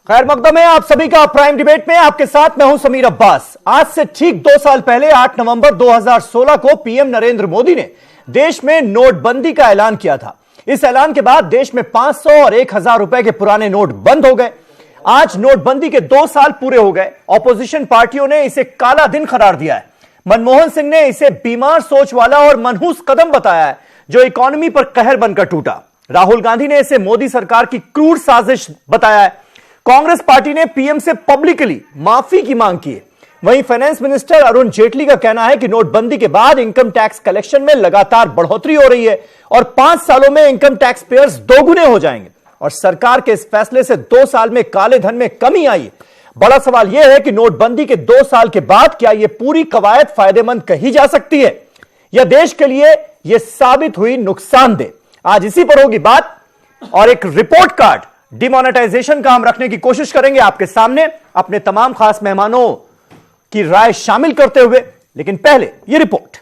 खैर मकदम है आप सभी का प्राइम डिबेट में। आपके साथ मैं हूं समीर अब्बास। आज से ठीक 2 साल पहले 8 नवंबर 2016 को पीएम नरेंद्र मोदी ने देश में नोटबंदी का ऐलान किया था। इस ऐलान के बाद देश में 500 और 1000 रुपए के पुराने नोट बंद हो गए। आज नोटबंदी के 2 साल पूरे हो गए। ऑपोजिशन पार्टियों ने इसे काला दिन करार दिया है। मनमोहन सिंह ने इसे बीमार सोच वाला और मनहूस कदम बताया है जो इकोनॉमी पर कहर बनकर टूटा। राहुल गांधी ने इसे मोदी सरकार की क्रूर साजिश बताया है। कांग्रेस पार्टी ने पीएम से पब्लिकली माफी की मांग की है। वहीं फाइनेंस मिनिस्टर अरुण जेटली का कहना है कि नोटबंदी के बाद इनकम टैक्स कलेक्शन में लगातार बढ़ोतरी हो रही है और 5 सालों में इनकम टैक्स पेयर्स दोगुने हो जाएंगे और सरकार के इस फैसले से 2 साल में काले धन में कमी आई है। बड़ा सवाल यह है कि नोटबंदी के 2 साल के बाद क्या यह पूरी कवायद फायदेमंद कही जा सकती है या देश के लिए यह साबित हुई नुकसानदेह। आज इसी पर होगी बात और एक रिपोर्ट कार्ड डिमोनेटाइजेशन का हम रखने की कोशिश करेंगे आपके सामने अपने तमाम खास मेहमानों की राय शामिल करते हुए। लेकिन पहले यह रिपोर्ट।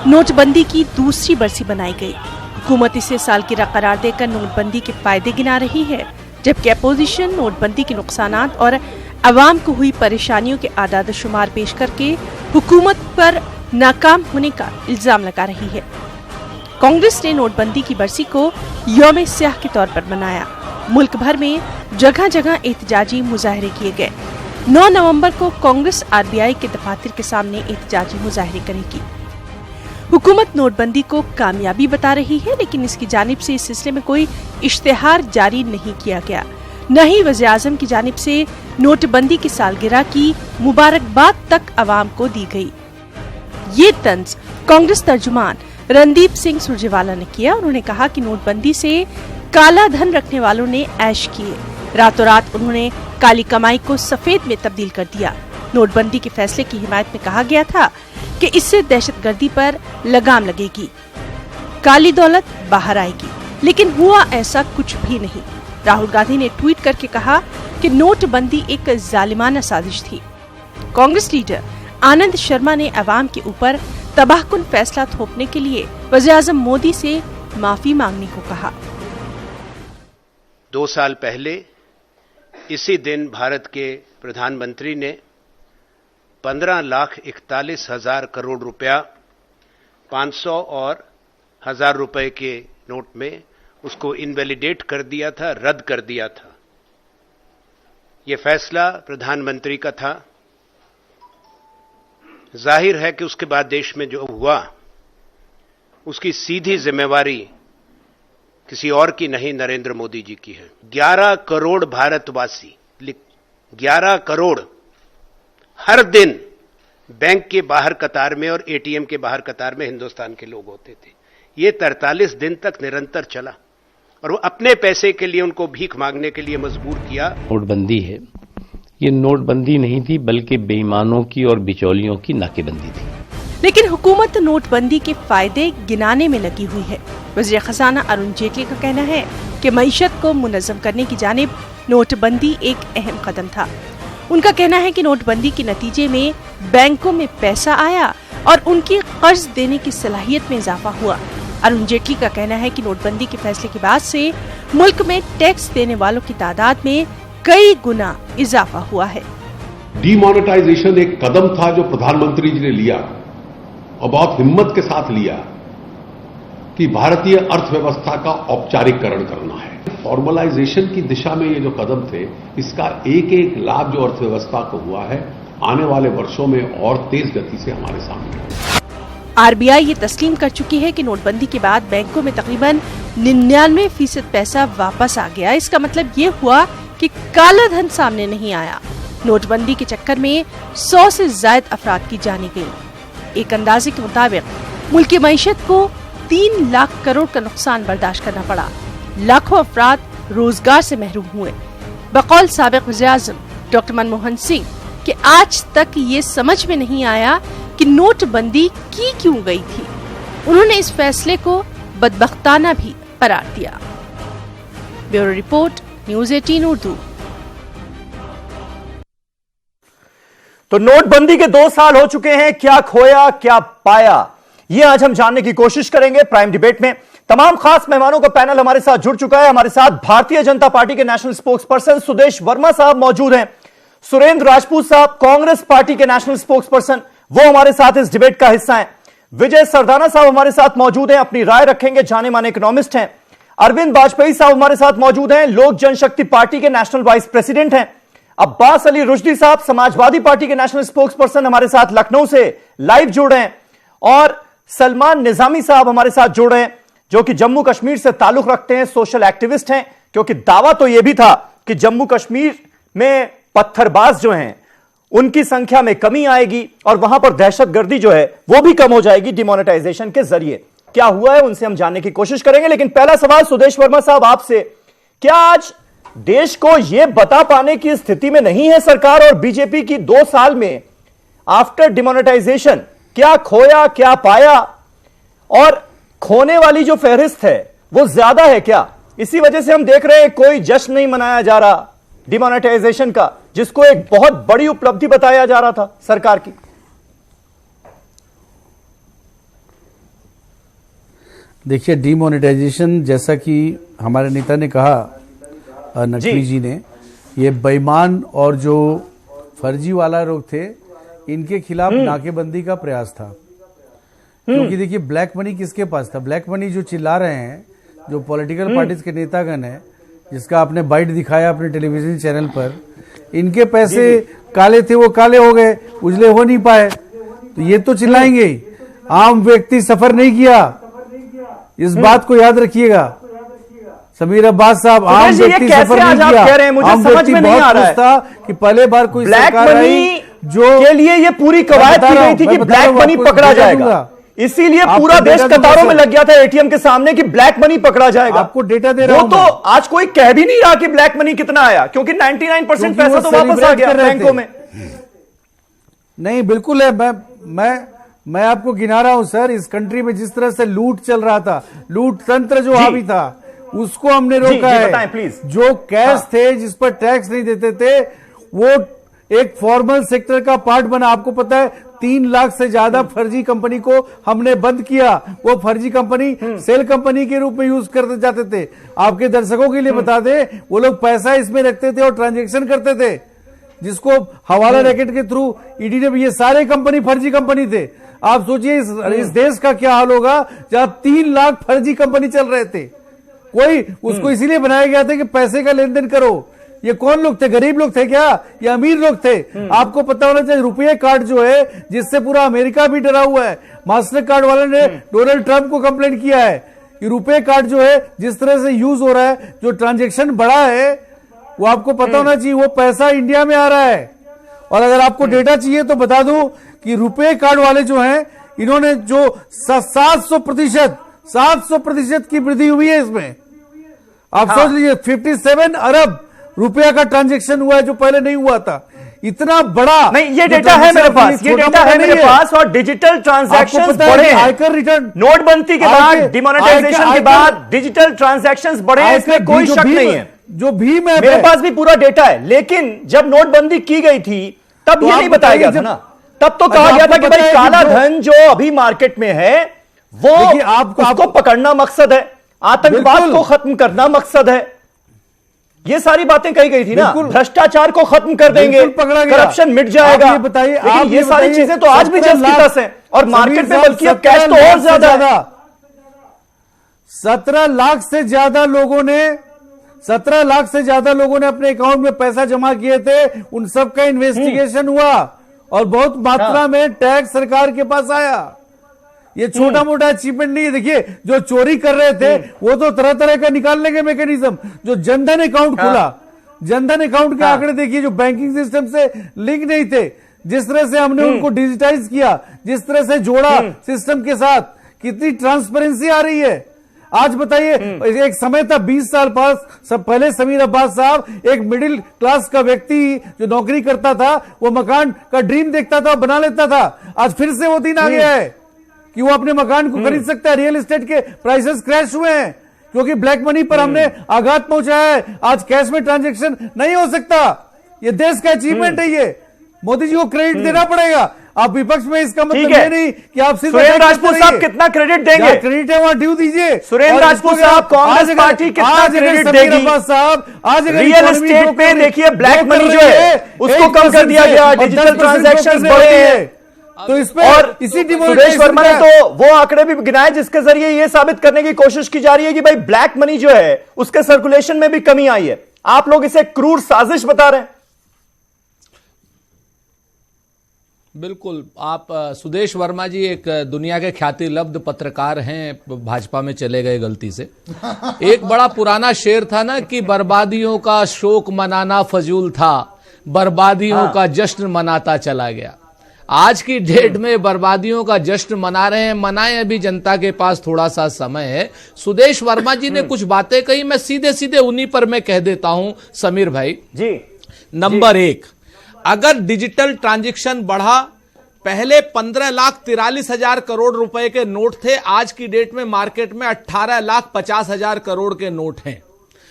नोटबंदी की दूसरी बरसी बनाई गई। हुकूमत इसे सालगिरह करार देकर नोटबंदी के फायदे गिना रही है, जबकि अपोजिशन नोटबंदी के नुकसानात और अवाम को हुई परेशानियों के आदाद शुमार पेश करके हुकूमत पर नाकाम होने का इल्जाम लगा रही है। कांग्रेस ने नोटबंदी की बरसी को यौम स्याह के तौर पर मनाया। मुल्क भर में जगह जगह एहतजाजी मुजाहरे किए गए। 9 नवंबर को कांग्रेस आरबीआई के दफातर के सामने एहतजाजी मुजाहरे करेगी। हुकूमत नोटबंदी को कामयाबी बता रही है, लेकिन इसकी जानिब से इस सिलसिले में कोई इश्तेहार जारी नहीं किया गया। न ही वज़ीर आज़म की जानिब से नोटबंदी की सालगिरह की मुबारकबाद तक अवाम को दी गई। ये तंज कांग्रेस तर्जुमान रणदीप सिंह सुरजेवाला ने किया। उन्होंने कहा कि नोटबंदी से काला धन रखने वालों ने ऐश किए। रातों रात उन्होंने काली कमाई को सफेद में तब्दील कर दिया। नोटबंदी के फैसले की हिमायत में कहा गया था कि इससे दहशतगर्दी पर लगाम लगेगी, काली दौलत बाहर आएगी, लेकिन हुआ ऐसा कुछ भी नहीं। राहुल गांधी ने ट्वीट करके कहा कि नोटबंदी एक जालिमाना साजिश थी। कांग्रेस लीडर आनंद शर्मा ने अवाम के ऊपर तबाहकुन फैसला थोपने के लिए वज़ीर आज़म मोदी से माफी मांगने को कहा। 2 साल पहले इसी दिन भारत के प्रधानमंत्री ने 15,41,000 करोड़ रुपया 500 और 1000 रुपए के नोट में उसको इनवैलिडेट कर दिया था, रद्द कर दिया था। यह फैसला प्रधानमंत्री का था। जाहिर है कि उसके बाद देश में जो हुआ उसकी सीधी जिम्मेवारी किसी और की नहीं, नरेंद्र मोदी जी की है। 11 करोड़ भारतवासी, 11 करोड़ हर दिन बैंक के बाहर कतार में और एटीएम के बाहर कतार में हिंदुस्तान के लोग होते थे। ये 43 दिन तक निरंतर चला और वो अपने पैसे के लिए उनको भीख मांगने के लिए मजबूर किया। नोटबंदी है, ये नोटबंदी नहीं थी बल्कि बेईमानों की और बिचौलियों की नाकेबंदी थी। लेकिन हुकूमत नोटबंदी के फायदे गिनाने में लगी हुई है। वज़ीर खजाना अरुण जेटली का कहना है कि मईशत को मुनज़्ज़म करने की जानिब नोटबंदी एक अहम कदम था। उनका कहना है कि नोटबंदी के नतीजे में बैंकों में पैसा आया और उनकी कर्ज देने की सलाहियत में इजाफा हुआ। अरुण जेटली का कहना है कि नोटबंदी के फैसले के बाद से मुल्क में टैक्स देने वालों की तादाद में कई गुना इजाफा हुआ है। डीमोनेटाइजेशन एक कदम था जो प्रधानमंत्री जी ने लिया और बहुत हिम्मत के साथ लिया कि भारतीय अर्थव्यवस्था का औपचारिकरण करना है। फॉर्मलाइजेशन की दिशा में ये जो कदम थे, इसका एक एक लाभ जो अर्थव्यवस्था को हुआ है आने वाले वर्षों में और तेज गति से हमारे सामने है। आरबीआई ये तस्लीम कर चुकी है कि नोटबंदी के बाद बैंकों में तकरीबन 99% पैसा वापस आ गया। इसका मतलब ये हुआ कि काला धन सामने नहीं आया। नोटबंदी के चक्कर में 100 से ज्यादा अफराद की जानें गईं। एक अंदाजे के मुताबिक मुल्क की मईशत को 3 लाख करोड़ का नुकसान बर्दाश्त करना पड़ा। लाखों अफराद रोजगार से महरूम हुए। बकौल साबिक वज़ीर आज़म डॉक्टर मनमोहन सिंह कि आज तक ये समझ में नहीं आया कि नोटबंदी की क्यों गई थी। उन्होंने इस फैसले को बदबख्ताना भी करार दिया। Bureau report, news 18 Urdu. तो नोटबंदी के 2 साल हो चुके हैं, क्या खोया क्या पाया, यह आज हम जानने की कोशिश करेंगे प्राइम डिबेट में। तमाम खास मेहमानों का पैनल हमारे साथ जुड़ चुका है। हमारे साथ भारतीय जनता पार्टी के national spokes person Sudesh Verma साहब मौजूद हैं। सुरेंद्र राजपूत साहब कांग्रेस पार्टी के नेशनल स्पोक्स पर्सन, वो हमारे साथ इस डिबेट का हिस्सा हैं। विजय सरदाना साहब हमारे साथ मौजूद हैं, अपनी राय रखेंगे, जाने माने इकोनॉमिस्ट हैं। अरविंद वाजपेयी साहब हमारे साथ मौजूद हैं, लोक जनशक्ति पार्टी के नेशनल वाइस प्रेसिडेंट हैं। अब्बास अली रुश्दी साहब समाजवादी पार्टी के नेशनल स्पोक्स पर्सन हमारे साथ लखनऊ से लाइव जुड़ रहे हैं। और सलमान निजामी साहब हमारे साथ जुड़ रहे हैं, जो कि जम्मू कश्मीर से ताल्लुक रखते हैं, सोशल एक्टिविस्ट हैं। क्योंकि दावा तो यह भी था कि जम्मू कश्मीर में पत्थरबाज जो हैं उनकी संख्या में कमी आएगी और वहां पर दहशतगर्दी जो है वो भी कम हो जाएगी डिमोनेटाइजेशन के जरिए। क्या हुआ है उनसे हम जानने की कोशिश करेंगे। लेकिन पहला सवाल सुदेश वर्मा साहब आपसे, क्या आज देश को यह बता पाने की स्थिति में नहीं है सरकार और बीजेपी की 2 साल में आफ्टर डिमोनेटाइजेशन क्या खोया क्या पाया, और खोने वाली जो फहरिस्त है वो ज्यादा है क्या? इसी वजह से हम देख रहे हैं कोई जश्न नहीं मनाया जा रहा डिमोनेटाइजेशन का, जिसको एक बहुत बड़ी उपलब्धि बताया जा रहा था सरकार की। देखिए, डिमोनेटाइजेशन जैसा कि हमारे नेता ने कहा, नकवी जी ने, ये बेईमान और जो फर्जी वाला लोग थे इनके खिलाफ नाकेबंदी का प्रयास था। क्योंकि देखिए, ब्लैक मनी किसके पास था? ब्लैक मनी जो चिल्ला रहे हैं, जो पॉलिटिकल पार्टीज के नेतागण हैं, जिसका आपने बाइट दिखाया अपने टेलीविजन चैनल पर, इनके पैसे काले थे, वो काले हो गए, उजले हो नहीं पाए, तो ये तो चिल्लाएंगे ही। आम व्यक्ति सफर नहीं किया, इस बात को याद रखिएगा। समीर अब्बास साहब, आम व्यक्ति सफर नहीं किया। आम व्यक्ति बहुत खुश था कि पहले बार कोई ब्लैक मनी जो के लिए ये पूरी कवायद की गई थी कि ब्लैक मनी पकड़ा जाएगा, इसीलिए पूरा देश कतारों में लग गया था एटीएम के सामने कि ब्लैक मनी पकड़ा जाएगा। आपको डेटा दे रहा हूं। वो तो आज कोई कह भी नहीं रहा कि ब्लैक मनी कितना आया, क्योंकि 99% पैसा तो वापस आ गया बैंकों में। नहीं, बिल्कुल है। मैं आपको गिना रहा हूं सर। इस कंट्री में जिस तरह से लूट चल रहा था, लूट तंत्र जो हावी था, उसको हमने रोका है। बताएं प्लीज। जो कैश थे, जिस पर टैक्स नहीं देते थे, वो एक फॉर्मल सेक्टर का पार्ट बना। आपको पता है, 3 लाख से ज्यादा फर्जी कंपनी को हमने बंद किया। वो फर्जी कंपनी सेल कंपनी के रूप में यूज करते जाते थे। आपके दर्शकों के लिए बता दें, वो लोग पैसा इसमें रखते थे और ट्रांजैक्शन करते थे, जिसको हवाला रैकेट के थ्रू ईडी ने, ये सारे कंपनी फर्जी कंपनी थे। आप सोचिए इस देश का क्या हाल होगा जहां 3 लाख फर्जी कंपनी चल रहे थे। कोई उसको इसीलिए बनाया गया था कि पैसे का लेन देन करो। ये कौन लोग थे? गरीब लोग थे क्या, या अमीर लोग थे? आपको पता होना चाहिए, रुपये कार्ड जो है, जिससे पूरा अमेरिका भी डरा हुआ है। मास्टर कार्ड वाले ने डोनाल्ड ट्रंप को कंप्लेंट किया है कि रुपये कार्ड जो है, जिस तरह से यूज हो रहा है, जो ट्रांजैक्शन बढ़ा है, वो आपको पता होना चाहिए, वो पैसा इंडिया में आ रहा है। और अगर आपको डेटा चाहिए तो बता दूं कि रुपये कार्ड वाले जो हैं, इन्होंने जो 700% की वृद्धि हुई है इसमें। आप सोच लीजिए, 57 अरब रुपया का ट्रांजैक्शन हुआ है, जो पहले नहीं हुआ था। इतना बड़ा नहीं, ये डेटा है मेरे पास, ये डेटा है मेरे पास। और डिजिटल ट्रांजैक्शंस बढ़े हैं। आयकर रिटर्न, नोटबंदी के बाद, डिमोनेटाइजेशन के बाद डिजिटल ट्रांजैक्शंस बढ़े हैं, इसमें कोई शक नहीं है। जो भी मेरे पास भी पूरा डेटा है। लेकिन जब नोटबंदी की गई थी तब ये नहीं बताया गया था ना। तब तो कहा गया था कि भाई काला धन जो अभी मार्केट में है वो उसको पकड़ना मकसद है, आतंकवाद को खत्म करना मकसद है। ये सारी बातें कही गई थी ना, भ्रष्टाचार को खत्म कर देंगे, करप्शन मिट जाएगा। बताइए, लेकिन ये सारी चीजें तो आज भी जस की तस है, और मार्केट में बल्कि अब कैश तो और ज्यादा है। 17 लाख से ज्यादा लोगों ने अपने अकाउंट में पैसा जमा किए थे। उन सबका इन्वेस्टिगेशन हुआ और बहुत मात्रा में टैक्स सरकार के पास आया। ये छोटा मोटा अचीवमेंट नहीं है। देखिए, जो चोरी कर रहे थे वो तो तरह तरह का निकालने के मैकेनिज्म, जो जनधन अकाउंट खुला, जनधन अकाउंट के आंकड़े देखिए, जो बैंकिंग सिस्टम से लिंक नहीं थे, जिस तरह से हमने उनको डिजिटाइज किया, जिस तरह से जोड़ा सिस्टम के साथ, कितनी ट्रांसपेरेंसी आ रही है। आज बताइए, एक समय था 20 साल पहले समीर अब्बास साहब, एक मिडिल क्लास का व्यक्ति जो नौकरी करता था, वो मकान का ड्रीम देखता था, बना लेता था। आज फिर से वो दिन आ गया है कि वो अपने मकान को खरीद सकता है। रियल एस्टेट के प्राइसेस क्रैश हुए हैं क्योंकि ब्लैक मनी पर हमने आघात पहुंचाया है। आज कैश में ट्रांजैक्शन नहीं हो सकता। ये देश का अचीवमेंट है। ये मोदी जी को क्रेडिट देना पड़ेगा। आप विपक्ष में इसका मतलब ये नहीं कि आप सिर्फ सुरेंद्र राजपूत साहब कितना क्रेडिट देंगे? क्रेडिट है वहां ड्यू दीजिए। सुरेंद्र राजपूत साहब कांग्रेस पार्टी कितना क्रेडिट देगी? साहब आज रियल एस्टेट में देखिए ब्लैक मनी जो है उसको कम कर दिया गया, डिजिटल ट्रांजैक्शंस बढ़े हैं। तो इस पे और इसी सुरेश वर्मा ने तो वो आंकड़े भी गिनाए जिसके जरिए ये साबित करने की कोशिश की जा रही है कि भाई ब्लैक मनी जो है उसके सर्कुलेशन में भी कमी आई है। आप लोग इसे क्रूर साजिश बता रहे हैं। बिल्कुल, आप सुदेश वर्मा जी एक दुनिया के ख्याति लब्ध पत्रकार हैं, भाजपा में चले गए गलती से। एक बड़ा पुराना शेर था ना कि बर्बादियों का शोक मनाना फजूल था, बर्बादियों का जश्न मनाता चला गया। आज की डेट में बर्बादियों का जश्न मना रहे हैं, मनाएं, अभी जनता के पास थोड़ा सा समय है। सुदेश वर्मा जी ने कुछ बातें कही, मैं सीधे सीधे उन्हीं पर मैं कह देता हूं समीर भाई जी। नंबर एक, अगर डिजिटल ट्रांजैक्शन बढ़ा, पहले 15,43,000 करोड़ रुपए के नोट थे, आज की डेट में मार्केट में 18,50,000 करोड़ के नोट हैं।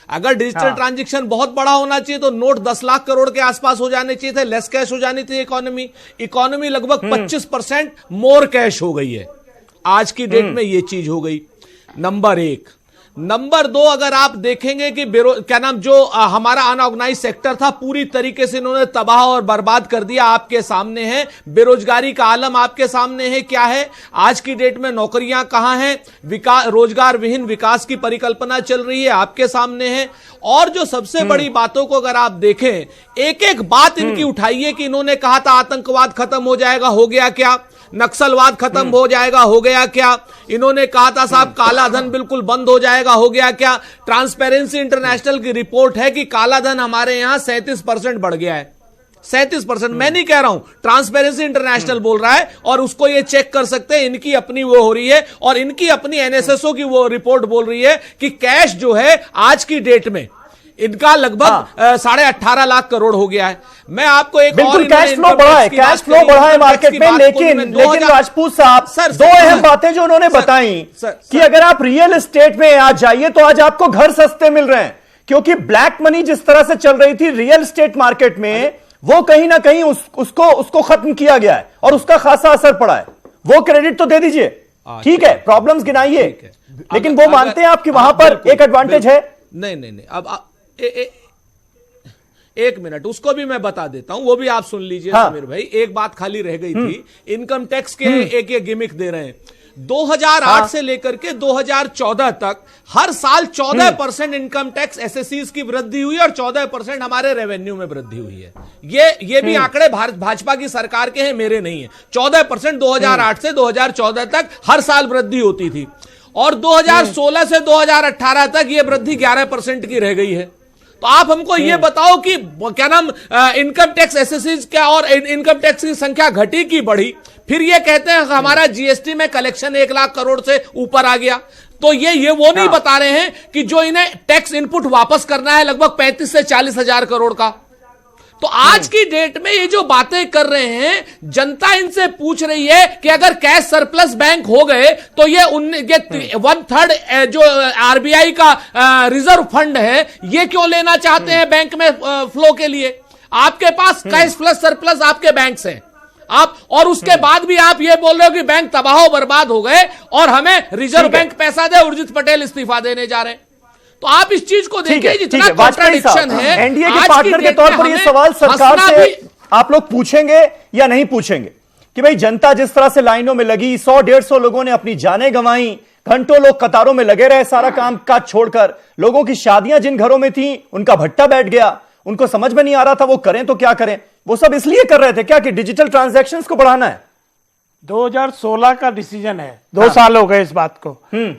अगर डिजिटल ट्रांजैक्शन बहुत बड़ा होना चाहिए तो नोट 10 लाख करोड़ के आसपास हो जाने चाहिए थे, लेस कैश हो जानी थी इकोनॉमी लगभग 25% मोर कैश हो गई है। आज की डेट में यह चीज हो गई, नंबर एक। नंबर दो, अगर आप देखेंगे कि जो हमारा अनऑर्गेनाइज सेक्टर था पूरी तरीके से इन्होंने तबाह और बर्बाद कर दिया। आपके सामने है बेरोजगारी का आलम, आपके सामने है क्या है आज की डेट में, नौकरियां कहां हैं, रोजगार विहीन विकास की परिकल्पना चल रही है, आपके सामने है। और जो सबसे बड़ी बातों को अगर आप देखें, एक एक बात इनकी उठाइए कि इन्होंने कहा था आतंकवाद खत्म हो जाएगा, हो गया क्या? नक्सलवाद खत्म हो जाएगा, हो गया क्या? इन्होंने कहा था साहब काला धन बिल्कुल बंद हो जाएगा, हो गया क्या? ट्रांसपेरेंसी इंटरनेशनल की रिपोर्ट है कि काला धन हमारे यहां 37% बढ़ गया है। 37%, मैं नहीं कह रहा हूं, ट्रांसपेरेंसी इंटरनेशनल बोल रहा है, और उसको ये चेक कर सकते हैं, इनकी अपनी वो हो रही है, और इनकी अपनी एनएसएसओ की वो रिपोर्ट बोल रही है कि कैश जो है आज की डेट में इनका लगभग 18.5 लाख करोड़ हो गया है। मैं आपको एक और कैश फ्लो बढ़ा है, कैश फ्लो बढ़ा है मार्केट में, लेकिन राजपूत साहब दो अहम बातें जो उन्होंने बताई कि अगर आप रियल एस्टेट में आज जाइए तो आज आपको घर सस्ते मिल रहे हैं, क्योंकि ब्लैक मनी जिस तरह से चल रही थी रियल एस्टेट मार्केट में वो कहीं ना कहीं उसको खत्म किया गया है और उसका खासा असर पड़ा है। वो क्रेडिट तो दे दीजिए, ठीक है, प्रॉब्लम्स गिनाइए, लेकिन वो मानते हैं आप कि वहां पर एक एडवांटेज है? नहीं, अब एक मिनट, उसको भी मैं बता देता हूं, वो भी आप सुन लीजिए समीर भाई। एक बात खाली रह गई थी, इनकम टैक्स के एक गिमिक दे रहे हैं। 2008 से लेकर के 2014 तक हर साल 14% इनकम टैक्स एसएससीज की वृद्धि हुई और 14% हमारे रेवेन्यू में वृद्धि हुई है। ये भी आंकड़े भाजपा की सरकार के हैं, मेरे नहीं है। 14% 2008 से 2014 तक हर साल वृद्धि होती थी, और 2016 से 2018 तक यह वृद्धि 11% की रह गई है। तो आप हमको ये बताओ कि क्या नाम इनकम टैक्स एसएससीज क्या और इनकम टैक्स की संख्या घटी की बढ़ी? फिर ये कहते हैं हमारा जीएसटी में कलेक्शन 1 लाख करोड़ से ऊपर आ गया। तो ये वो नहीं बता रहे हैं कि जो इन्हें टैक्स इनपुट वापस करना है लगभग 35 से 40 हजार करोड़ का। तो आज की डेट में ये जो बातें कर रहे हैं, जनता इनसे पूछ रही है कि अगर कैश सरप्लस बैंक हो गए तो ये 1/3 जो आरबीआई का रिजर्व फंड है ये क्यों लेना चाहते हैं बैंक में फ्लो के लिए? आपके पास कैश प्लस सरप्लस आपके बैंक हैं आप, और उसके बाद भी आप ये बोल रहे हो कि बैंक तबाह बर्बाद हो गए और हमें रिजर्व बैंक पैसा दे, उर्जित पटेल इस्तीफा देने जा रहे हैं। तो आप इस चीज को देखिए, जितना कॉन्ट्राडिक्शन है। एनडीए के पार्टनर के तौर पर यह सवाल सरकार से आप लोग पूछेंगे या नहीं पूछेंगे कि भाई जनता जिस तरह से लाइनों में लगी, 100-150 लोगों ने अपनी जानें गंवाई, घंटों लोग कतारों में लगे रहे, सारा काम काज छोड़कर, लोगों की शादियां जिन घरों में थी उनका भट्टा बैठ गया, उनको समझ में नहीं आ रहा था वो करें तो क्या करें। वो सब इसलिए कर रहे थे क्या कि डिजिटल ट्रांजैक्शंस को बढ़ाना है? 2016 का डिसीजन है, 2 साल हो गए इस बात को,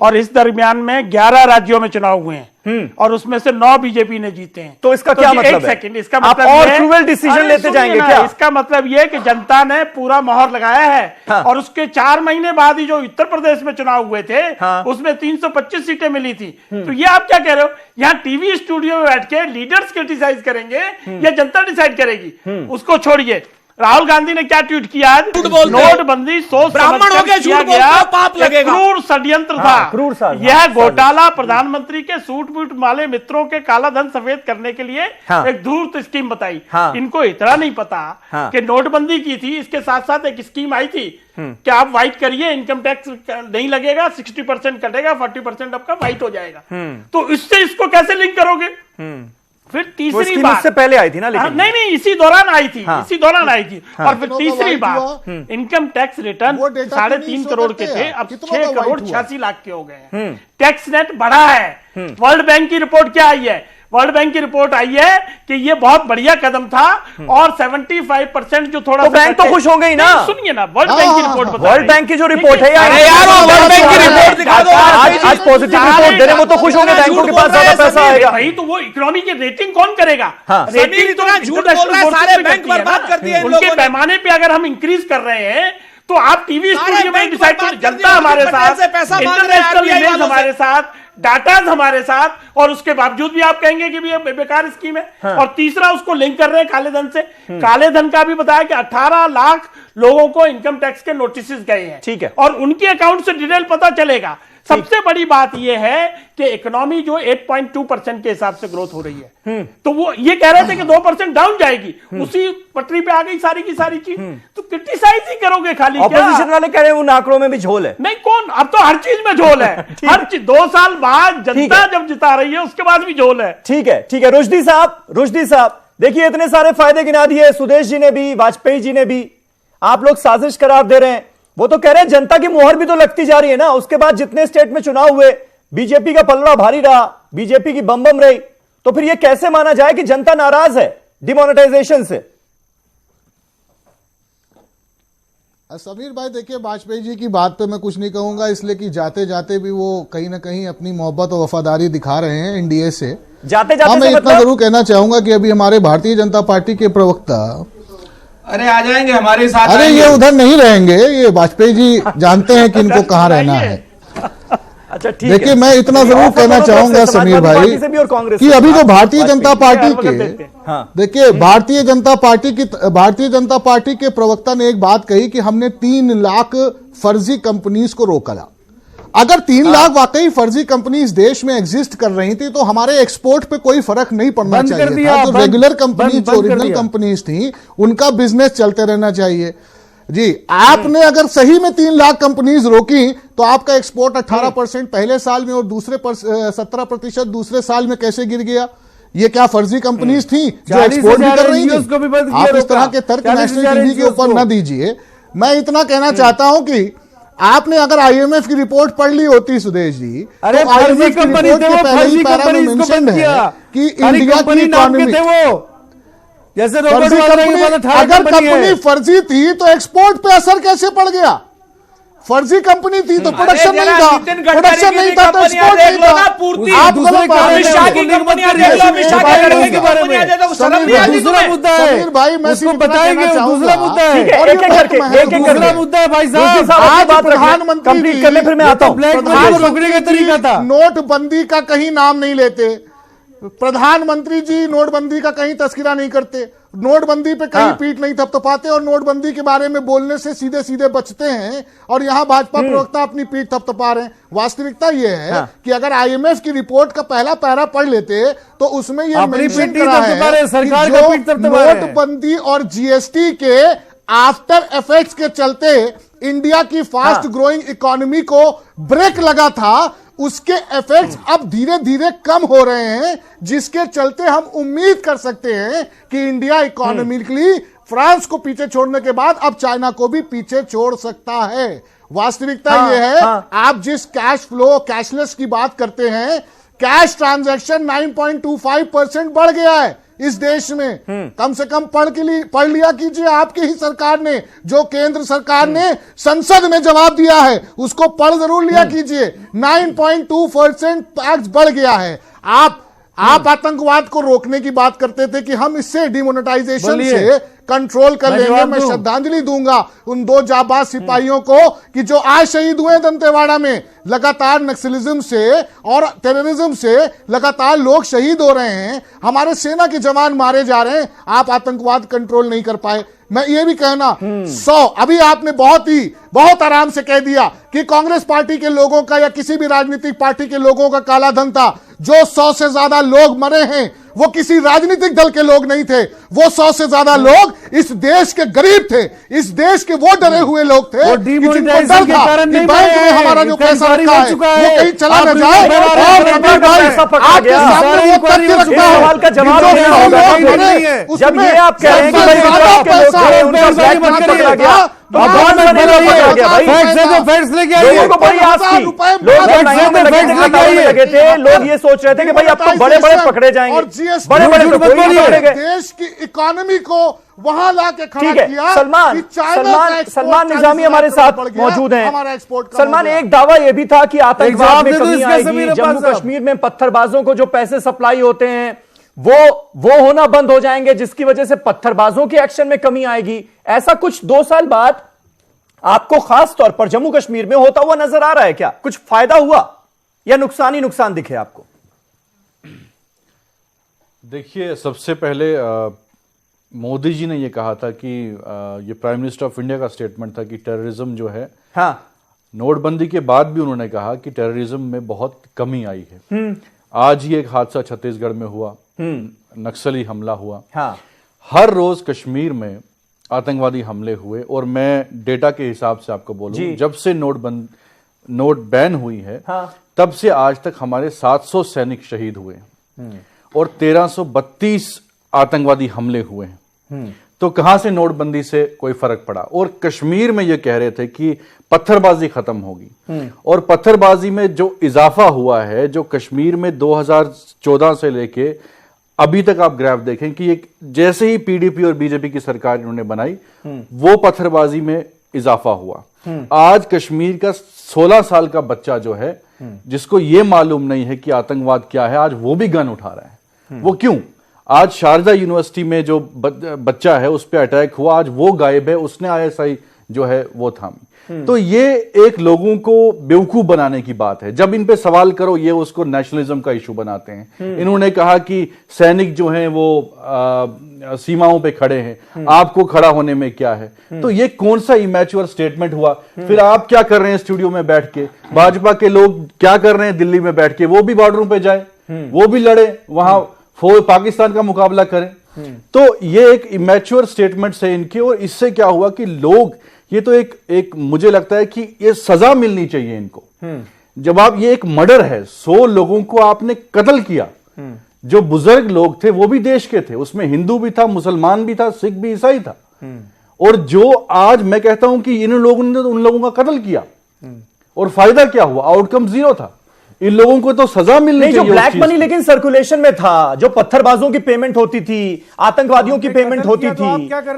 और इस दरमियान में 11 राज्यों में चुनाव हुए हैं और उसमें से 9 बीजेपी ने जीते हैं। तो इसका क्या मतलब है? एक सेकंड, इसका मतलब और क्रूअल डिसीजन लेते जाएंगे क्या? इसका मतलब यह कि जनता ने पूरा मोहर लगाया है और उसके 4 महीने बाद ही जो उत्तर प्रदेश में चुनाव हुए थे उसमें 325 सीटें मिली थी। तो ये आप क्या कह रहे हो? यहाँ टीवी स्टूडियो में बैठ के लीडर्स क्रिटिसाइज करेंगे या जनता डिसाइड करेगी? उसको छोड़िए, राहुल गांधी ने क्या ट्वीट किया आज? झूठ बोलते हैं। नोटबंदी सोच ब्राह्मण समझकर हो गए, झूठ किया बोलते गया, हो, पाप लगेगा। क्रूर षड्यंत्र हाँ, था। क्रूर साजिश। यह घोटाला प्रधानमंत्री के सूट बूट वाले मित्रों के काला धन सफेद करने के लिए हाँ। एक धूर्त स्कीम बताई। हाँ। इनको इतना नहीं पता हाँ। कि नोटबंदी की थी, इसके साथ साथ एक स्कीम आई थी कि आप व्हाइट करिए, इनकम टैक्स नहीं लगेगा, 60% कटेगा, 40% आपका व्हाइट हो जाएगा। तो इससे इसको कैसे लिंक करोगे? फिर तीसरी बात, से पहले आई थी ना, लेकिन नहीं इसी दौरान आई थी। हाँ। इसी दौरान आई थी। और फिर कितनों का तीसरी व्हाइट बात, हुआ? इनकम टैक्स रिटर्न वो डेटा 3.5 करोड़ के करते थे, हैं। अब कितनों 6 का करोड़ व्हाइट हुआ? 86 लाख के हो गए हैं। टैक्स नेट बढ़ा है। वर्ल्ड बैंक की रिपोर्ट क्या आई है? वर्ल्ड बैंक की रिपोर्ट आई है कि ये बहुत बढ़िया कदम था और 75% जो थोड़ा तो बैंक तो खुश होंगे ही ना। नहीं, सुनिए ना, वर्ल्ड बैंक की रिपोर्ट बता वर्ल्ड रही बैंक की जो रिपोर्ट है यार, अरे यार, वो वर्ल्ड बैंक की रिपोर्ट दिखा दो। आज पॉजिटिव रिपोर्ट दे रहे, वो तो खुश होंगे, बैंकों के पास ज्यादा पैसा आएगा। भाई तो वो इकोनॉमी की रेटिंग कौन करेगा? हाँ। समीर इतना झूठ बोल रहा है, सारे बैंक बर्बाद कर दिए इन उनके लोगों ने। पैमाने पे अगर हम इंक्रीज कर रहे हैं तो आप टीवी सारे स्टूडियो में बैंक डिसाइड बर्बाद करिए। कर जनता दिए, हमारे पटेल साथ, से पैसा मांग रहे हैं इंटरनेशनल RBI इमेज वालों से। हमारे साथ, डाटाज हमारे साथ, और उसके बावजूद भी आप कहेंगे कि ये बेकार स्कीम है। हाँ। और तीसरा, उसको लिंक कर रहे हैं काले धन से। काले धन का भी बताया कि 18 लाख लोगों को इनकम टैक्स के नोटिस गए हैं। ठीक है। और उनके अकाउंट से डिटेल पता चलेगा। सबसे बड़ी बात यह है कि इकोनॉमी जो 8.2% के हिसाब से ग्रोथ हो रही है, तो वो ये कह रहे थे कि 2% डाउन जाएगी, उसी पटरी पे आ गई सारी की सारी चीज। तो क्रिटिसाइज ही करोगे खाली क्या? ऑपोजिशन वाले कह रहे हैं उन आंकड़ों में भी झोल है। नहीं, कौन? अब तो हर चीज में झोल है। हर चीज 2 साल बाद ठीक जनता है। जब जिता रही है उसके बाद भी झोल है। ठीक है, ठीक है। रुश्दी साहब देखिए, इतने सारे फायदे गिना दिए सुदेश जी ने भी, वाजपेयी जी ने भी। आप लोग साजिश करार दे रहे हैं। वो तो कह रहे हैं जनता की मुहर भी तो लगती जा रही है ना। उसके बाद जितने स्टेट में चुनाव हुए, बीजेपी का पलड़ा भारी रहा, बीजेपी की बम रही, तो फिर यह कैसे माना जाए कि जनता नाराज है डिमोनेटाइजेशन से? समीर भाई देखिए, वाजपेयी जी की बात पे मैं कुछ नहीं कहूंगा, इसलिए कि जाते जाते भी वो कहीं ना कहीं अपनी मोहब्बत और वफादारी दिखा रहे हैं एनडीए से। जाते जाते मैं से इतना जरूर कहना चाहूंगा कि अभी हमारे भारतीय जनता पार्टी के प्रवक्ता, अरे आ जाएंगे हमारे साथ। अरे ये उधर नहीं रहेंगे, ये वाजपेयी जी जानते हैं कि इनको कहाँ रहना है। अच्छा, ठीक देखिए, है। मैं इतना जरूर कहना चाहूंगा समीर भाई कि अभी जो भारतीय जनता पार्टी के, देखिए भारतीय जनता पार्टी के प्रवक्ता ने एक बात कही कि हमने 3 लाख फर्जी कंपनीज को रोका। अगर 3 लाख वाकई फर्जी कंपनीज देश में एग्जिस्ट कर रही थी तो हमारे एक्सपोर्ट पे कोई फर्क नहीं पड़ना चाहिए था। जो रेगुलर कंपनीज, जो ओरिजिनल कंपनीज थी, उनका बिजनेस चलते रहना चाहिए। जी, आपने अगर सही में 3 लाख कंपनीज रोकी तो आपका एक्सपोर्ट 18% पहले साल में और दूसरे 17% दूसरे साल में कैसे गिर गया? ये क्या फर्जी कंपनीज थी जो एक्सपोर्ट भी कर रही थी? आप इस तरह के तर्क नेशनल टीवी के ऊपर न दीजिए। मैं इतना कहना चाहता हूं कि आपने अगर आईएमएफ की रिपोर्ट पढ़ ली होती सुदेश जी, अरे तो आईएमएफ की रिपोर्ट के पहले ही पैरा में मेंशन है कि इंडिया की इकोनॉमी, जैसे फर्जी कंपनी, अगर कंपनी फर्जी थी तो एक्सपोर्ट पे असर कैसे पड़ गया? फर्जी कंपनी थी तो प्रोडक्शन नहीं था, प्रोडक्शन नहीं था तो एक्सपोर्ट नहीं था। आप दूसरा मुद्दा है, समीर भाई, मैं उसको बताएंगे, दूसरा मुद्दा है। और दूसरा मुद्दा है भाई साहब, आज प्रधानमंत्री करने फिर मैं आता हूं। रोकने का तरीका था। नोटबंदी का कहीं नाम नहीं लेते, प्रधानमंत्री जी नोटबंदी का कहीं तस्करा नहीं करते, नोटबंदी पे कहीं पीठ नहीं थपथपाते और नोटबंदी के बारे में बोलने से सीधे सीधे बचते हैं। और यहां भाजपा प्रवक्ता अपनी पीठ थपथपा रहे हैं। वास्तविकता यह है कि अगर आईएमएफ की रिपोर्ट का पहला पैरा पढ़ लेते तो उसमें यह मेंशन करा है सरकार कि जो नोटबंदी और जीएसटी के आफ्टर इफेक्ट्स के चलते इंडिया की फास्ट ग्रोइंग इकोनॉमी को ब्रेक लगा था, उसके इफेक्ट्स अब धीरे धीरे कम हो रहे हैं, जिसके चलते हम उम्मीद कर सकते हैं कि इंडिया इकोनॉमिकली फ्रांस को पीछे छोड़ने के बाद अब चाइना को भी पीछे छोड़ सकता है। वास्तविकता यह है, आप जिस कैश फ्लो, कैशलेस की बात करते हैं, कैश ट्रांजैक्शन 9.25% बढ़ गया है इस देश में। कम से कम पढ़ लिया कीजिए, आपकी ही सरकार ने, जो केंद्र सरकार ने संसद में जवाब दिया है, उसको पढ़ जरूर लिया कीजिए। 9.2% टैक्स बढ़ गया है। आप आतंकवाद को रोकने की बात करते थे कि हम इससे डिमोनेटाइजेशन से कंट्रोल कर लेंगे। मैं श्रद्धांजलि दूंगा उन 2 जाबाज सिपाहियों को कि जो आज शहीद हुए दंतेवाड़ा में। लगातार नक्सलिज्म से और टेररिज्म से लगातार लोग शहीद हो रहे हैं, हमारे सेना के जवान मारे जा रहे हैं, आप आतंकवाद कंट्रोल नहीं कर पाए। मैं ये भी कहना 100 अभी आपने बहुत आराम से कह दिया कि कांग्रेस पार्टी के लोगों का या किसी भी राजनीतिक पार्टी के लोगों का काला धन था। जो 100 से ज्यादा लोग मरे हैं वो किसी राजनीतिक दल के लोग नहीं थे, वो 100 से ज्यादा लोग इस देश के गरीब थे, इस देश के वो डरे हुए लोग थे कि जिनको डर था कि बैंक में हमारा जो पैसा रखा है वो कहीं चला न जाए। और कबीर भाई आपके सामने वो तथ्य रखा है का जवाब जब ये आप कह रहे हैं कि पैसा उनका ब्लैक मनी पकड़ा गया तो लगे थे, लोग ये सोच रहे थे कि भाई अब तो बड़े बड़े पकड़े जाएंगे, बड़े देश की इकोनॉमी को वहां लाके खड़ा किया। सलमान निजामी हमारे साथ मौजूद हैं। सलमान, एक दावा यह भी था कि आतंकवाद में कमी आएगी, जम्मू कश्मीर में पत्थरबाजों को जो पैसे सप्लाई होते हैं वो होना बंद हो जाएंगे, जिसकी वजह से पत्थरबाजों के एक्शन में कमी आएगी। ऐसा कुछ 2 साल बाद आपको खास तौर पर जम्मू कश्मीर में होता हुआ नजर आ रहा है क्या? कुछ फायदा हुआ या नुकसान ही नुकसान दिखे आपको? देखिए, सबसे पहले मोदी जी ने यह कहा था कि ये प्राइम मिनिस्टर ऑफ इंडिया का स्टेटमेंट था कि टेररिज्म जो है, हाँ, नोटबंदी के बाद भी उन्होंने कहा कि टेररिज्म में बहुत कमी आई है। आज ही एक हादसा छत्तीसगढ़ में हुआ, नक्सली हमला हुआ। हाँ। हर रोज कश्मीर में आतंकवादी हमले हुए, और मैं डेटा के हिसाब से आपको बोलूं, जब से नोट बैन हुई है, हाँ, तब से आज तक हमारे 700 सैनिक शहीद हुए और 1332 आतंकवादी हमले हुए हैं। तो कहां से नोटबंदी से कोई फर्क पड़ा? और कश्मीर में यह कह रहे थे कि पत्थरबाजी खत्म होगी, और पत्थरबाजी में जो इजाफा हुआ है, जो कश्मीर में 2014 से लेके अभी तक आप ग्राफ देखें कि एक जैसे ही पीडीपी और बीजेपी की सरकार इन्होंने बनाई, वो पत्थरबाजी में इजाफा हुआ। आज कश्मीर का 16 साल का बच्चा जो है, जिसको ये मालूम नहीं है कि आतंकवाद क्या है, आज वो भी गन उठा रहा है। वो क्यों? आज शारजा यूनिवर्सिटी में जो बच्चा है उस पर अटैक हुआ, आज वो गायब है, उसने आईएसआई जो है वो थामी। तो ये एक लोगों को बेवकूफ बनाने की बात है। जब इन पे सवाल करो, ये उसको नेशनलिज्म का इशू बनाते हैं। इन्होंने कहा कि सैनिक जो हैं वो सीमाओं पे खड़े हैं, आपको खड़ा होने में क्या है? तो ये कौन सा इमैच्योर स्टेटमेंट हुआ? फिर आप क्या कर रहे हैं स्टूडियो में बैठ के? भाजपा के लोग क्या कर रहे हैं दिल्ली में बैठ के? वो भी बॉर्डरों पे जाए, वो भी लड़े, वहां पाकिस्तान का मुकाबला करें। तो ये एक इमैच्योर स्टेटमेंट है इनके, और इससे क्या हुआ कि लोग, ये तो एक मुझे लगता है कि ये सजा मिलनी चाहिए इनको। जब आप, ये एक मर्डर है, 100 लोगों को आपने कत्ल किया, जो बुजुर्ग लोग थे वो भी देश के थे, उसमें हिंदू भी था, मुसलमान भी था, सिख भी, ईसाई था। और जो आज मैं कहता हूं कि इन लोगों ने उन लोगों का कत्ल किया, और फायदा क्या हुआ? आउटकम 0 था। इन लोगों को तो सजा मिलनी चाहिए। जो ब्लैक मनी लेकिन सर्कुलेशन में था, जो पत्थरबाजों की पेमेंट होती थी, आतंकवादियों की पेमेंट होती थी,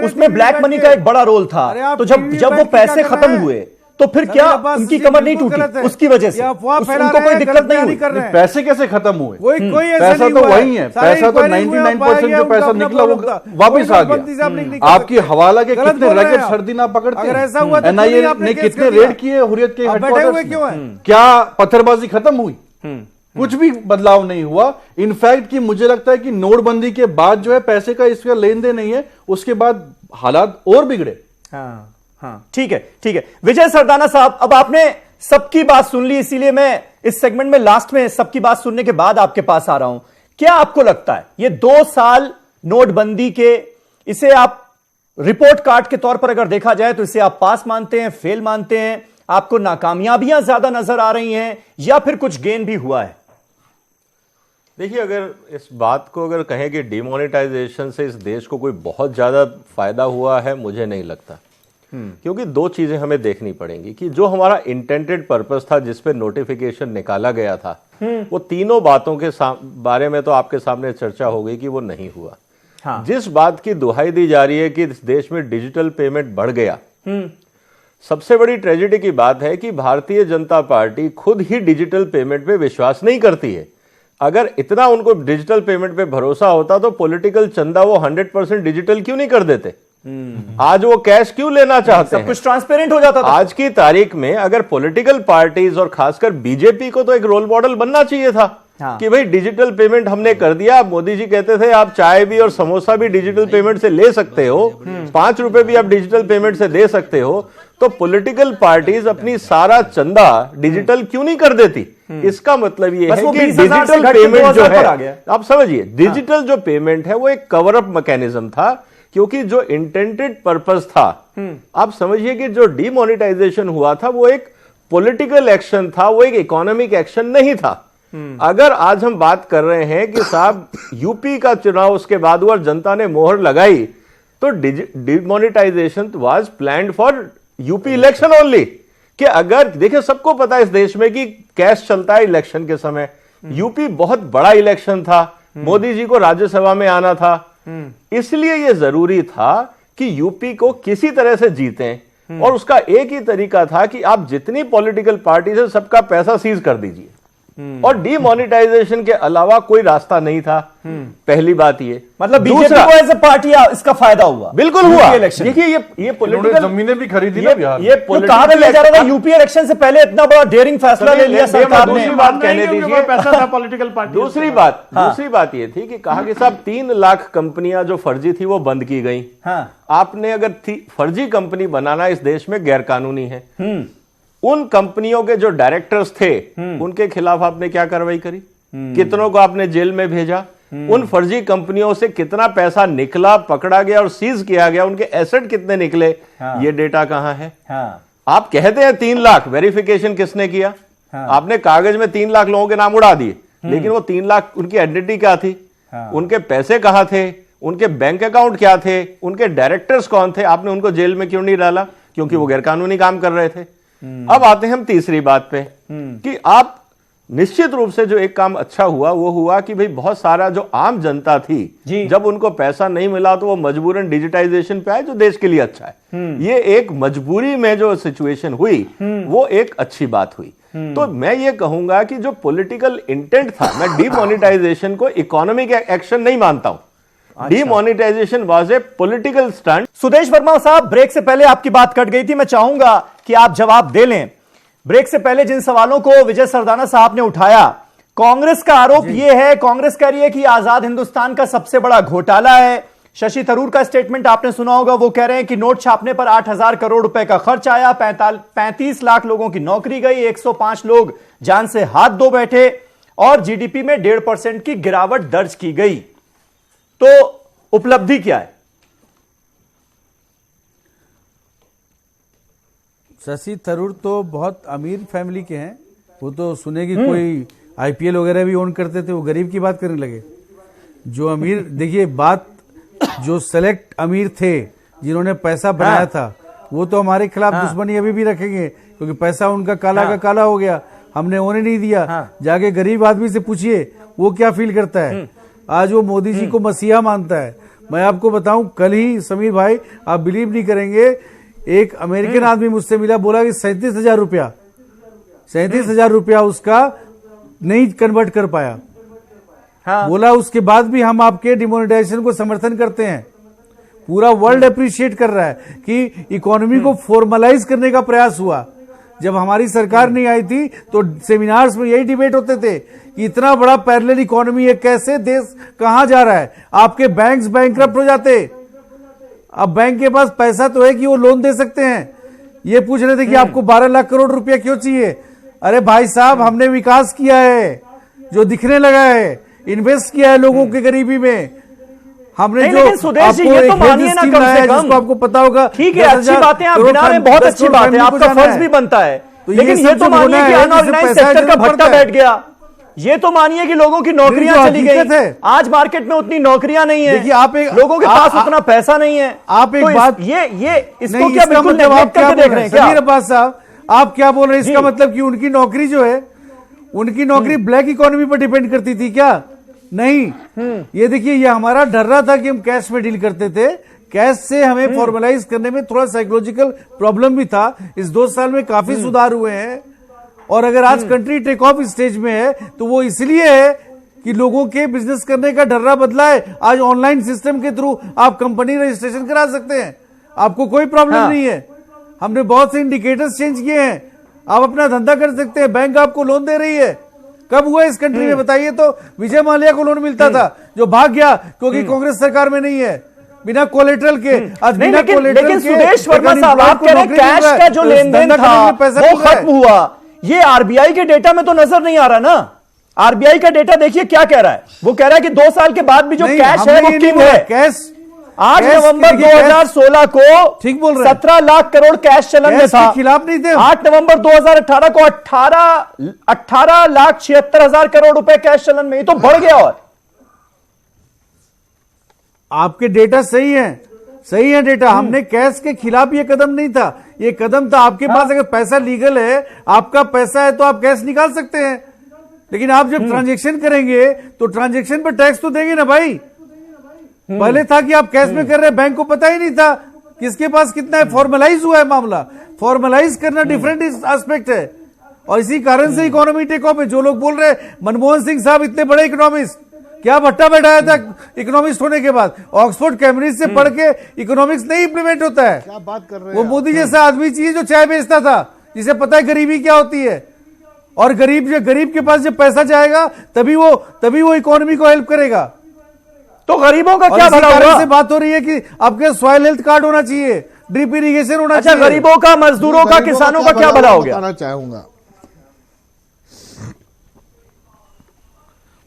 उसमें ब्लैक मनी का एक बड़ा रोल था। तो जब वो पैसे खत्म हुए तो फिर क्या उनकी कमर नहीं टूटी? उसकी वजह से उनको कोई दिक्कत नहीं हुई। पैसे कैसे खत्म हुए? पैसा तो वही है, पैसा तो 99% जो पैसा निकला वो वापस आ गया। आपकी हवाला के कितने रैकेट हर दिन आप पकड़ते हैं? एनआईए ने कितने रेड किए हुर्रियत के हेडक्वार्टर? क्या पत्थरबाजी खत्म हुई? कुछ भी बदलाव नहीं हुआ। इनफैक्ट कि मुझे लगता है कि नोटबंदी के बाद जो है पैसे का इसका लेन देन नहीं है, उसके बाद हालात और बिगड़े। हाँ, ठीक है। विजय सरदाना साहब, अब आपने सबकी बात सुन ली, इसीलिए मैं इस सेगमेंट में लास्ट में सबकी बात सुनने के बाद आपके पास आ रहा हूं। क्या आपको लगता है ये 2 साल नोटबंदी के, इसे आप रिपोर्ट कार्ड के तौर पर अगर देखा जाए तो इसे आप पास मानते हैं, फेल मानते हैं? आपको नाकामयाबियां ज्यादा नजर आ रही हैं या फिर कुछ गेन भी हुआ है? देखिए, अगर इस बात को अगर कहें कि डिमोनेटाइजेशन से इस देश को कोई बहुत ज्यादा फायदा हुआ है, मुझे नहीं लगता। क्योंकि 2 चीजें हमें देखनी पड़ेंगी कि जो हमारा इंटेंडेड पर्पस था, जिस पे नोटिफिकेशन निकाला गया था, वो तीनों बातों के बारे में तो आपके सामने चर्चा हो गई कि वो नहीं हुआ। हाँ। जिस बात की दुहाई दी जा रही है कि इस देश में डिजिटल पेमेंट बढ़ गया, सबसे बड़ी ट्रेजेडी की बात है कि भारतीय जनता पार्टी खुद ही डिजिटल पेमेंट पे विश्वास नहीं करती है। अगर इतना उनको डिजिटल पेमेंट पे भरोसा होता तो पॉलिटिकल चंदा वो 100% डिजिटल क्यों नहीं कर देते? आज वो कैश क्यों लेना चाहते हैं? सब कुछ ट्रांसपेरेंट हो जाता था। आज की तारीख में अगर पॉलिटिकल पार्टीज और खासकर बीजेपी को तो एक रोल मॉडल बनना चाहिए था। हाँ। कि भाई डिजिटल पेमेंट हमने कर दिया। मोदी जी कहते थे आप चाय भी और समोसा भी डिजिटल पेमेंट से ले सकते हो, 5 रुपए भी आप डिजिटल पेमेंट से दे सकते हो। तो पॉलिटिकल पार्टीज अपनी सारा चंदा डिजिटल क्यों नहीं कर देती? इसका मतलब ये है कि डिजिटल पेमेंट जो है, आप समझिए, डिजिटल जो पेमेंट है वो एक कवर अप मैकेनिज्म था, क्योंकि जो इंटेंडेड पर्पस था, आप समझिए कि जो डीमोनेटाइजेशन हुआ था वो एक पॉलिटिकल एक्शन था, वो एक इकोनॉमिक एक्शन नहीं था। अगर आज हम बात कर रहे हैं कि साहब यूपी का चुनाव उसके बाद हुआ और जनता ने मोहर लगाई, तो demonetisation was planned for UP election only. कि अगर देखिए, सबको पता है इस देश में कि कैश चलता है इलेक्शन के समय। यूपी बहुत बड़ा इलेक्शन था, मोदी जी को राज्यसभा में आना था, इसलिए यह जरूरी था कि यूपी को किसी तरह से जीतें। और उसका एक ही तरीका था कि आप जितनी पॉलिटिकल पार्टीज है सबका पैसा सीज कर दीजिए, और डीमोनेटाइजेशन के अलावा कोई रास्ता नहीं था। पहली बात ये, मतलब बीजेपी को एज ए पार्टी इसका फायदा हुआ, बिल्कुल हुआ। देखिए ये पॉलिटिकल जमीनें भी खरीदी ना बिहार में। ये कहां ले जा रहा था? यूपी इलेक्शन से पहले इतना बड़ा डेयरिंग फैसला ले लिया सरकार ने। दूसरी बात कहने दीजिए, पैसा था पॉलिटिकल पार्टी। दूसरी बात ये थी कि कहा कि साहब 3 लाख कंपनियां जो फर्जी थी वो बंद की गई। आपने अगर फर्जी कंपनी बनाना इस देश में गैर कानूनी है, उन कंपनियों के जो डायरेक्टर्स थे उनके खिलाफ आपने क्या कार्रवाई करी? कितनों को आपने जेल में भेजा? उन फर्जी कंपनियों से कितना पैसा निकला, पकड़ा गया और सीज किया गया? उनके एसेट कितने निकले? ये डेटा कहां है? आप कहते हैं 3 लाख, वेरिफिकेशन किसने किया? आपने कागज में 3 लाख लोगों के नाम उड़ा दिए, लेकिन वो 3 लाख उनकी आइडेंटिटी क्या थी? उनके पैसे कहां थे? उनके बैंक अकाउंट क्या थे? उनके डायरेक्टर्स कौन थे? आपने उनको जेल में क्यों नहीं डाला? क्योंकि वो गैरकानूनी काम कर रहे थे। अब आते हैं हम तीसरी बात पे कि आप निश्चित रूप से जो एक काम अच्छा हुआ वो हुआ कि भाई बहुत सारा जो आम जनता थी, जब उनको पैसा नहीं मिला तो वो मजबूरन डिजिटाइजेशन पे आए, जो देश के लिए अच्छा है। ये एक मजबूरी में जो सिचुएशन हुई वो एक अच्छी बात हुई। तो मैं ये कहूंगा कि जो पॉलिटिकल इंटेंट था, मैं डीमोनेटाइजेशन को इकोनॉमिक एक्शन नहीं मानता हूं। Demonetisation was a political stunt. Sudesh Verma साहब, ब्रेक से पहले आपकी बात कट गई थी, मैं चाहूंगा कि आप जवाब दे लें। ब्रेक से पहले जिन सवालों को विजय सरदाना साहब ने उठाया, कांग्रेस का आरोप यह है, कांग्रेस कह रही है कि आजाद हिंदुस्तान का सबसे बड़ा घोटाला है। शशि थरूर का स्टेटमेंट आपने सुना होगा, वो कह रहे हैं कि नोट छापने पर 8,000 करोड़ रुपए का खर्च आया, 35 लाख लोगों की नौकरी गई, 105 लोग जान से हाथ धो बैठे और जीडीपी में 1.5% की गिरावट दर्ज की गई। तो उपलब्धि क्या है? शशि थरूर तो बहुत अमीर फैमिली के हैं, वो तो सुने कि कोई आईपीएल वगैरह भी ओन करते थे, वो गरीब की बात करने लगे। जो अमीर, देखिए बात, जो सेलेक्ट अमीर थे जिन्होंने पैसा बनाया था, वो तो हमारे खिलाफ दुश्मनी अभी भी रखेंगे, क्योंकि पैसा उनका काला का काला हो गया, हमने होने नहीं दिया। जाके गरीब आदमी से पूछिए वो क्या फील करता है। आज वो मोदी जी को मसीहा मानता है। मैं आपको बताऊं, कल ही समीर भाई, आप बिलीव नहीं करेंगे, एक अमेरिकन आदमी मुझसे मिला, बोला कि 37,000 रुपया उसका नहीं कन्वर्ट कर पाया। बोला उसके बाद भी हम आपके डिमोनेटाइजेशन को समर्थन करते हैं। पूरा वर्ल्ड अप्रिशिएट कर रहा है कि इकोनॉमी को फॉर्मलाइज करने का प्रयास हुआ। जब हमारी सरकार नहीं आई थी तो सेमिनार्स में यही डिबेट होते थे कि इतना बड़ा पैरेलल इकोनॉमी है, कैसे देश कहां जा रहा है। आपके बैंक्स बैंकरप्ट हो जाते, अब बैंक के पास पैसा तो है कि वो लोन दे सकते हैं। ये पूछ रहे थे कि आपको 12 लाख करोड़ रुपया क्यों चाहिए? अरे भाई साहब, हमने विकास किया है जो दिखने लगा है, इन्वेस्ट किया है लोगों के गरीबी में। हमने जो सुदेश जी, ये तो मानिए ना, कम से कम आपको पता होगा, ठीक है, अच्छी बातें आप गिना रहे हैं, बहुत अच्छी बात है, आपका फर्ज भी बनता है, लेकिन ये तो मानिए कि अनऑर्गेनाइज्ड सेक्टर का भट्टा बैठ गया। ये तो मानिए कि लोगों की नौकरियां चली गई। आज मार्केट में उतनी नौकरियां नहीं है। देखिए, आप लोगों के पास उतना पैसा नहीं है। आप एक बात, ये इसको क्या बिल्कुल नेगलेक्ट करके देख रहे हैं? समीर अब्बास साहब, आप क्या बोल रहे हैं? इसका मतलब कि उनकी नौकरी जो है, उनकी नौकरी ब्लैक इकोनॉमी पर डिपेंड करती थी क्या? नहीं। ये देखिए, ये हमारा डर रहा था कि हम कैश में डील करते थे, कैश से हमें फॉर्मलाइज करने में थोड़ा साइकोलॉजिकल प्रॉब्लम भी था। इस 2 साल में काफी सुधार हुए हैं। और अगर आज कंट्री टेक ऑफ स्टेज में है तो वो इसलिए है कि लोगों के बिजनेस करने का ढर्रा बदला है। आज ऑनलाइन सिस्टम के थ्रू आप कंपनी रजिस्ट्रेशन करा सकते हैं, आपको कोई प्रॉब्लम नहीं है। हमने बहुत से इंडिकेटर्स चेंज किए हैं, आप अपना धंधा कर सकते हैं, बैंक आपको लोन दे रही है। कब हुआ इस कंट्री में बताइए तो? विजय माल्या को लोन मिलता था जो भाग गया क्योंकि कांग्रेस सरकार में नहीं है, बिना कोलेटरल के। आज बिना कोलेटरल के सुदेश वर्मा साहब, आप कह रहे हैं कैश का जो लेन देन था वो खत्म हुआ, ये आरबीआई के डेटा में तो नजर नहीं आ रहा ना। आरबीआई का डेटा देखिए क्या कह रहा है, वो कह रहा है कि 2 साल के बाद भी जो कैश है वो किम है। कैश 8 नवंबर 2016 को ठीक बोल रहे हैं, 17 लाख करोड़ कैश चलन में था, खिलाफ नहीं थे। 8 नवंबर 2018 को 18 लाख 76 हजार करोड़ रुपए कैश चलन में, ये तो बढ़ गया। और आपके डेटा सही है डेटा। हमने कैश के खिलाफ ये कदम नहीं था, ये कदम था आपके पास अगर पैसा लीगल है, आपका पैसा है तो आप कैश निकाल सकते हैं। लेकिन आप जब ट्रांजैक्शन करेंगे तो ट्रांजैक्शन पर टैक्स तो देंगे ना भाई। पहले था कि आप कैश में कर रहे हैं, बैंक को पता ही नहीं था किसके पास कितना है। फॉर्मलाइज हुआ है मामला, फॉर्मलाइज करना डिफरेंट एस्पेक्ट है। और इसी कारण से इकोनॉमी टेक ऑफ है। जो लोग बोल रहे हैं मनमोहन सिंह साहब इतने बड़े इकोनॉमिस्ट, क्या भट्टा बैठाया था इकोनॉमिस्ट होने के बाद? ऑक्सफोर्ड कैम्ब्रिज से पढ़ के इकोनॉमिक्स नहीं इंप्लीमेंट होता है। क्या बात कर रहे हैं? वो मोदी जैसा आदमी चाहिए जो चाय बेचता था, जिसे पता है गरीबी क्या होती है। और गरीब के पास जब पैसा जाएगा तभी वो इकोनॉमी को हेल्प करेगा। तो गरीबों का क्या भला होगा? से बात हो रही है कि आपके सॉइल हेल्थ कार्ड होना चाहिए, ड्रिप इरिगेशन होना चाहिए। गरीबों का, मजदूरों का, किसानों का क्या भला हो गया? बताना चाहूंगा,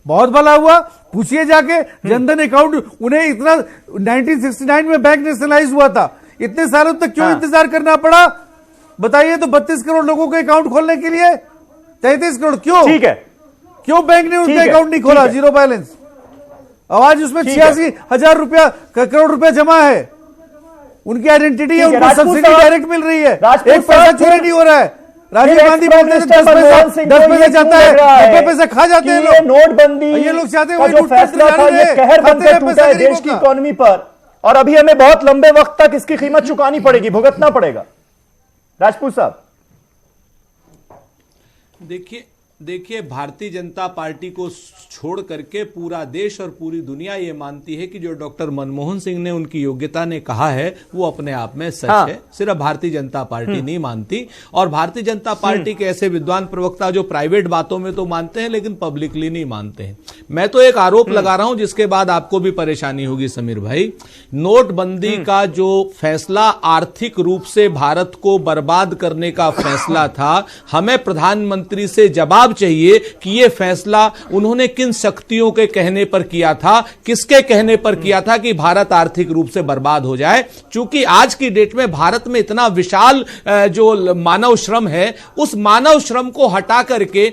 बहुत भला हुआ। पूछिए जाके जनधन अकाउंट, उन्हें इतना 1969 में बैंक नेशनलाइज हुआ था, इतने सालों तक क्यों इंतजार करना पड़ा बताइए? तो 32 करोड़ लोगों के अकाउंट खोलने के लिए 33 करोड़ क्यों? ठीक है, क्यों बैंक ने उनका अकाउंट नहीं खोला? Zero balance. आज उसमें 86,000 करोड़ रुपया जमा है। उनकी आइडेंटिटी है, उनको सब्सिडी डायरेक्ट मिल रही है, एक पैसा चोरी नहीं हो रहा है। राजीव गांधी बोलते हैं 10 पैसे जाता है, 90 पैसे खा जाते हैं लोग। नोटबंदी ये लोग चाहते हैं का जो फैसला था ये कहर बनकर टूटा है देश की इकोनॉमी पर, और अभी हमें बहुत लंबे वक्त तक इसकी कीमत चुकानी पड़ेगी, भुगतना पड़ेगा। राजपूत साहब देखिए भारतीय जनता पार्टी को छोड़ करके पूरा देश और पूरी दुनिया ये मानती है कि जो डॉक्टर मनमोहन सिंह ने उनकी योग्यता ने कहा है वो अपने आप में सच है। सिर्फ भारतीय जनता पार्टी नहीं मानती, और भारतीय जनता पार्टी के ऐसे विद्वान प्रवक्ता जो प्राइवेट बातों में तो मानते हैं लेकिन पब्लिकली नहीं मानते हैं। मैं तो एक आरोप लगा रहा हूं जिसके बाद आपको भी परेशानी होगी समीर भाई। नोटबंदी का जो फैसला आर्थिक रूप से भारत को बर्बाद करने का फैसला था, हमें प्रधानमंत्री से जवाब चाहिए कि यह फैसला उन्होंने किन शक्तियों के कहने पर किया था, किसके कहने पर किया था कि भारत आर्थिक रूप से बर्बाद हो जाए। चूंकि आज की डेट में भारत में इतना विशाल जो मानव श्रम है, उस मानव श्रम को हटा करके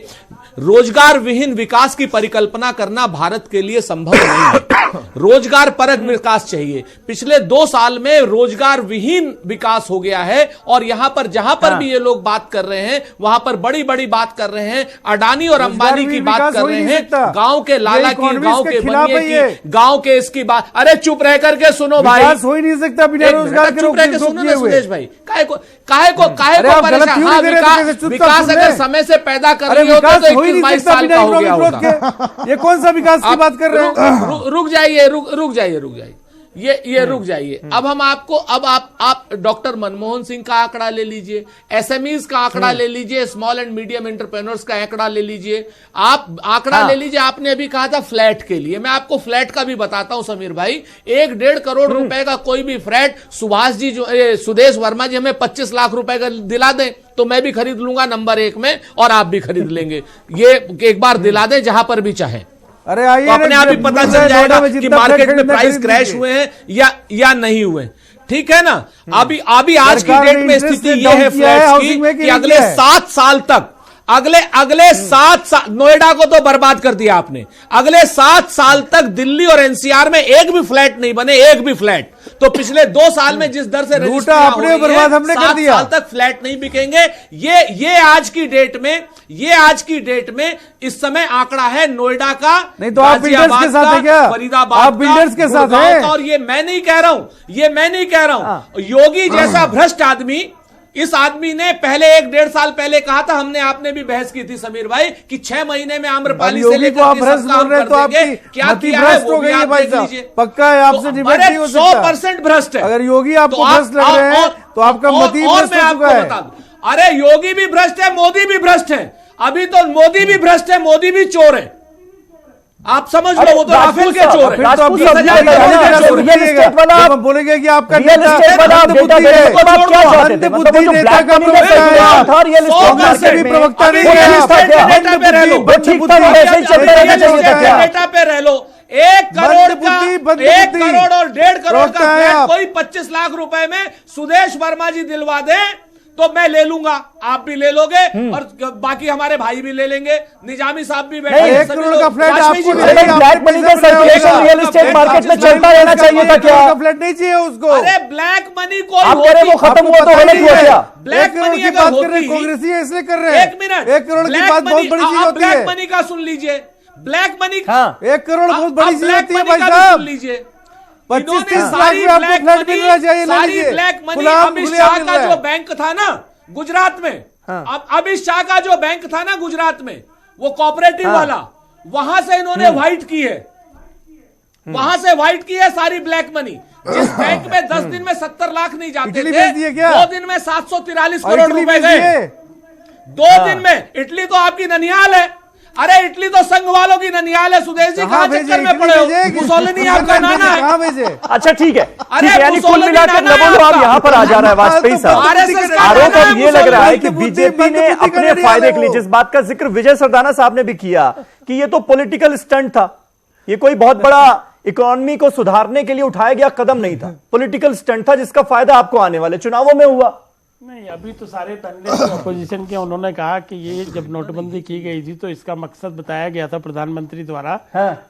रोजगार विहीन विकास की परिकल्पना करना भारत के लिए संभव नहीं है। रोजगार परक विकास चाहिए। पिछले 2 साल में रोजगार विहीन विकास हो गया है, और यहां पर जहां पर भी ये लोग बात कर रहे हैं वहां पर बड़ी बड़ी बात कर रहे हैं, अडानी और अंबानी की बात कर रहे हैं, गांव के लाला की, गांव के बनिए की, गांव के इसकी बात। अरे चुप रह करके सुनो भाई, हो ही नहीं सकता बिना रोजगार के। चुप रह के सुनो ना सुदेश भाई, काहे को परेशान? हाँ, विकास अगर समय से पैदा कर रही हो तो 21-22 साल का हो गया होगा। ये कौन सा विकास की बात कर रहे हैं? रुक जाइए, ये रुक जाइए। अब हम आपको, अब आप डॉक्टर मनमोहन सिंह का आंकड़ा ले लीजिए, एसएमईज का आंकड़ा ले लीजिए, स्मॉल एंड मीडियम एंटरप्रेन्योर्स का आंकड़ा ले लीजिए, आप आंकड़ा ले लीजिए। आपने अभी कहा था फ्लैट के लिए, मैं आपको फ्लैट का भी बताता हूं समीर भाई। 1-1.5 करोड़ रुपए का कोई भी फ्लैट सुभाष जी, जो सुदेश वर्मा जी हमें 25 लाख रुपए का दिला दें तो मैं भी खरीद लूंगा नंबर 1 में, और आप भी खरीद लेंगे। ये एक बार दिला दें जहां पर भी चाहे। अरे आइए, तो अपने आप ही पता चल जाएगा कि मार्केट में प्राइस क्रैश हुए हैं या नहीं हुए। ठीक है ना? अभी आज की डेट में स्थिति यह है फ्लैट्स की कि अगले 7 साल तक, अगले 7 साल, नोएडा को तो बर्बाद कर दिया आपने। अगले 7 साल तक दिल्ली और एनसीआर में एक भी फ्लैट नहीं बने, एक भी फ्लैट। तो पिछले 2 साल में जिस दर से रजिस्ट्रियां हो रही है, 7 साल तक फ्लैट नहीं बिकेंगे। ये आज की डेट में इस समय आंकड़ा है नोएडा का, नहीं तो आप बिल्डर्स के साथ है क्या? फरीदाबाद, आप बिल्डर्स के साथ हैं। और ये मैं नहीं कह रहा हूं, योगी जैसा भ्रष्ट आदमी, इस आदमी ने पहले 1-1.5 साल पहले कहा था, हमने आपने भी बहस की थी समीर भाई, कि 6 महीने में आम्रपाली से लेकर आप भ्रष्ट बोल रहे हैं तो आपकी क्या किया है वो भी आप देख लीजिए। पक्का है, आपसे डिबेट नहीं हो सकता। 100% भ्रष्ट है। अगर योगी आपको भ्रष्ट लग रहे हैं तो आपका मती और मैं आपको बता दूं, अरे योगी भी भ्रष्ट है, मोदी भी भ्रष्ट है, अभी तो मोदी भी भ्रष्ट है, मोदी भी चोर है। आप समझ लो, वो तो राफेल के चोर है। बोलेंगे कि आपका प्रवक्ता डेटा पे रह लो। 1 करोड़ और 1.5 करोड़ का फ्लैट कोई 25 लाख रुपए में सुदेश वर्मा जी दिलवा दे तो मैं ले लूंगा, आप भी ले लोगे और बाकी हमारे भाई भी ले लेंगे, निजामी साहब भी बैठे। 1 करोड़ का फ्लैट आपको ब्लैक मनी का सर्कुलेशन रियल एस्टेट मार्केट में चलता रहना चाहिए था क्या? फ्लैट नहीं चाहिए उसको। अरे ब्लैक मनी कोई आप कह रहे वो खत्म हुआ तो गलत हुआ क्या? ब्लैक मनी की बात कर रहे हैं कांग्रेसी इसलिए कर रहे हैं। 1 मिनट, 1 करोड़ की बात बहुत बड़ी चीज होती है। ब्लैक मनी का सुन लीजिए, ब्लैक मनी 1 करोड़ बहुत बड़ी चीज होती है भाई सुन साहब। लीजिए, 25-30 लाख में आपको फ्लैट मिलना चाहिए। सारी ब्लैक मनी अमित शाह का जो बैंक था ना गुजरात में, अब अमित शाह का जो बैंक था ना गुजरात में, वो कोऑपरेटिव वाला, वहां से इन्होंने व्हाइट की है, वहां से व्हाइट की है सारी ब्लैक मनी। जिस बैंक में 10 दिन में 70 लाख नहीं जाते थे, 2 दिन में 743 करोड़ रुपए गए। 2 दिन में। इटली तो आपकी ननिहाल है, अरे इटली तो संघ वालों की ननिहाल है। सुदेश जी कहां चक्कर में पड़े हो? मुसोलिनी आपका नाना है। अच्छा ठीक है, यानी कुल मिलाकर नबोलो आप यहाँ पर आ जा रहा है वाजपेयी साहब। आरोप अब ये लग रहा है कि बीजेपी ने अपने फायदे के लिए, जिस बात का जिक्र विजय सरदाना साहब ने भी किया कि ये तो पॉलिटिकल स्टंट था, ये कोई बहुत बड़ा इकोनॉमी को सुधारने के लिए उठाया गया कदम नहीं था, पॉलिटिकल स्टंट था जिसका फायदा आपको आने वाले चुनावों में हुआ। नहीं, अभी तो सारे पैनलिस्ट अपोजिशन के उन्होंने कहा कि ये जब नोटबंदी की गई थी तो इसका मकसद बताया गया था प्रधानमंत्री द्वारा,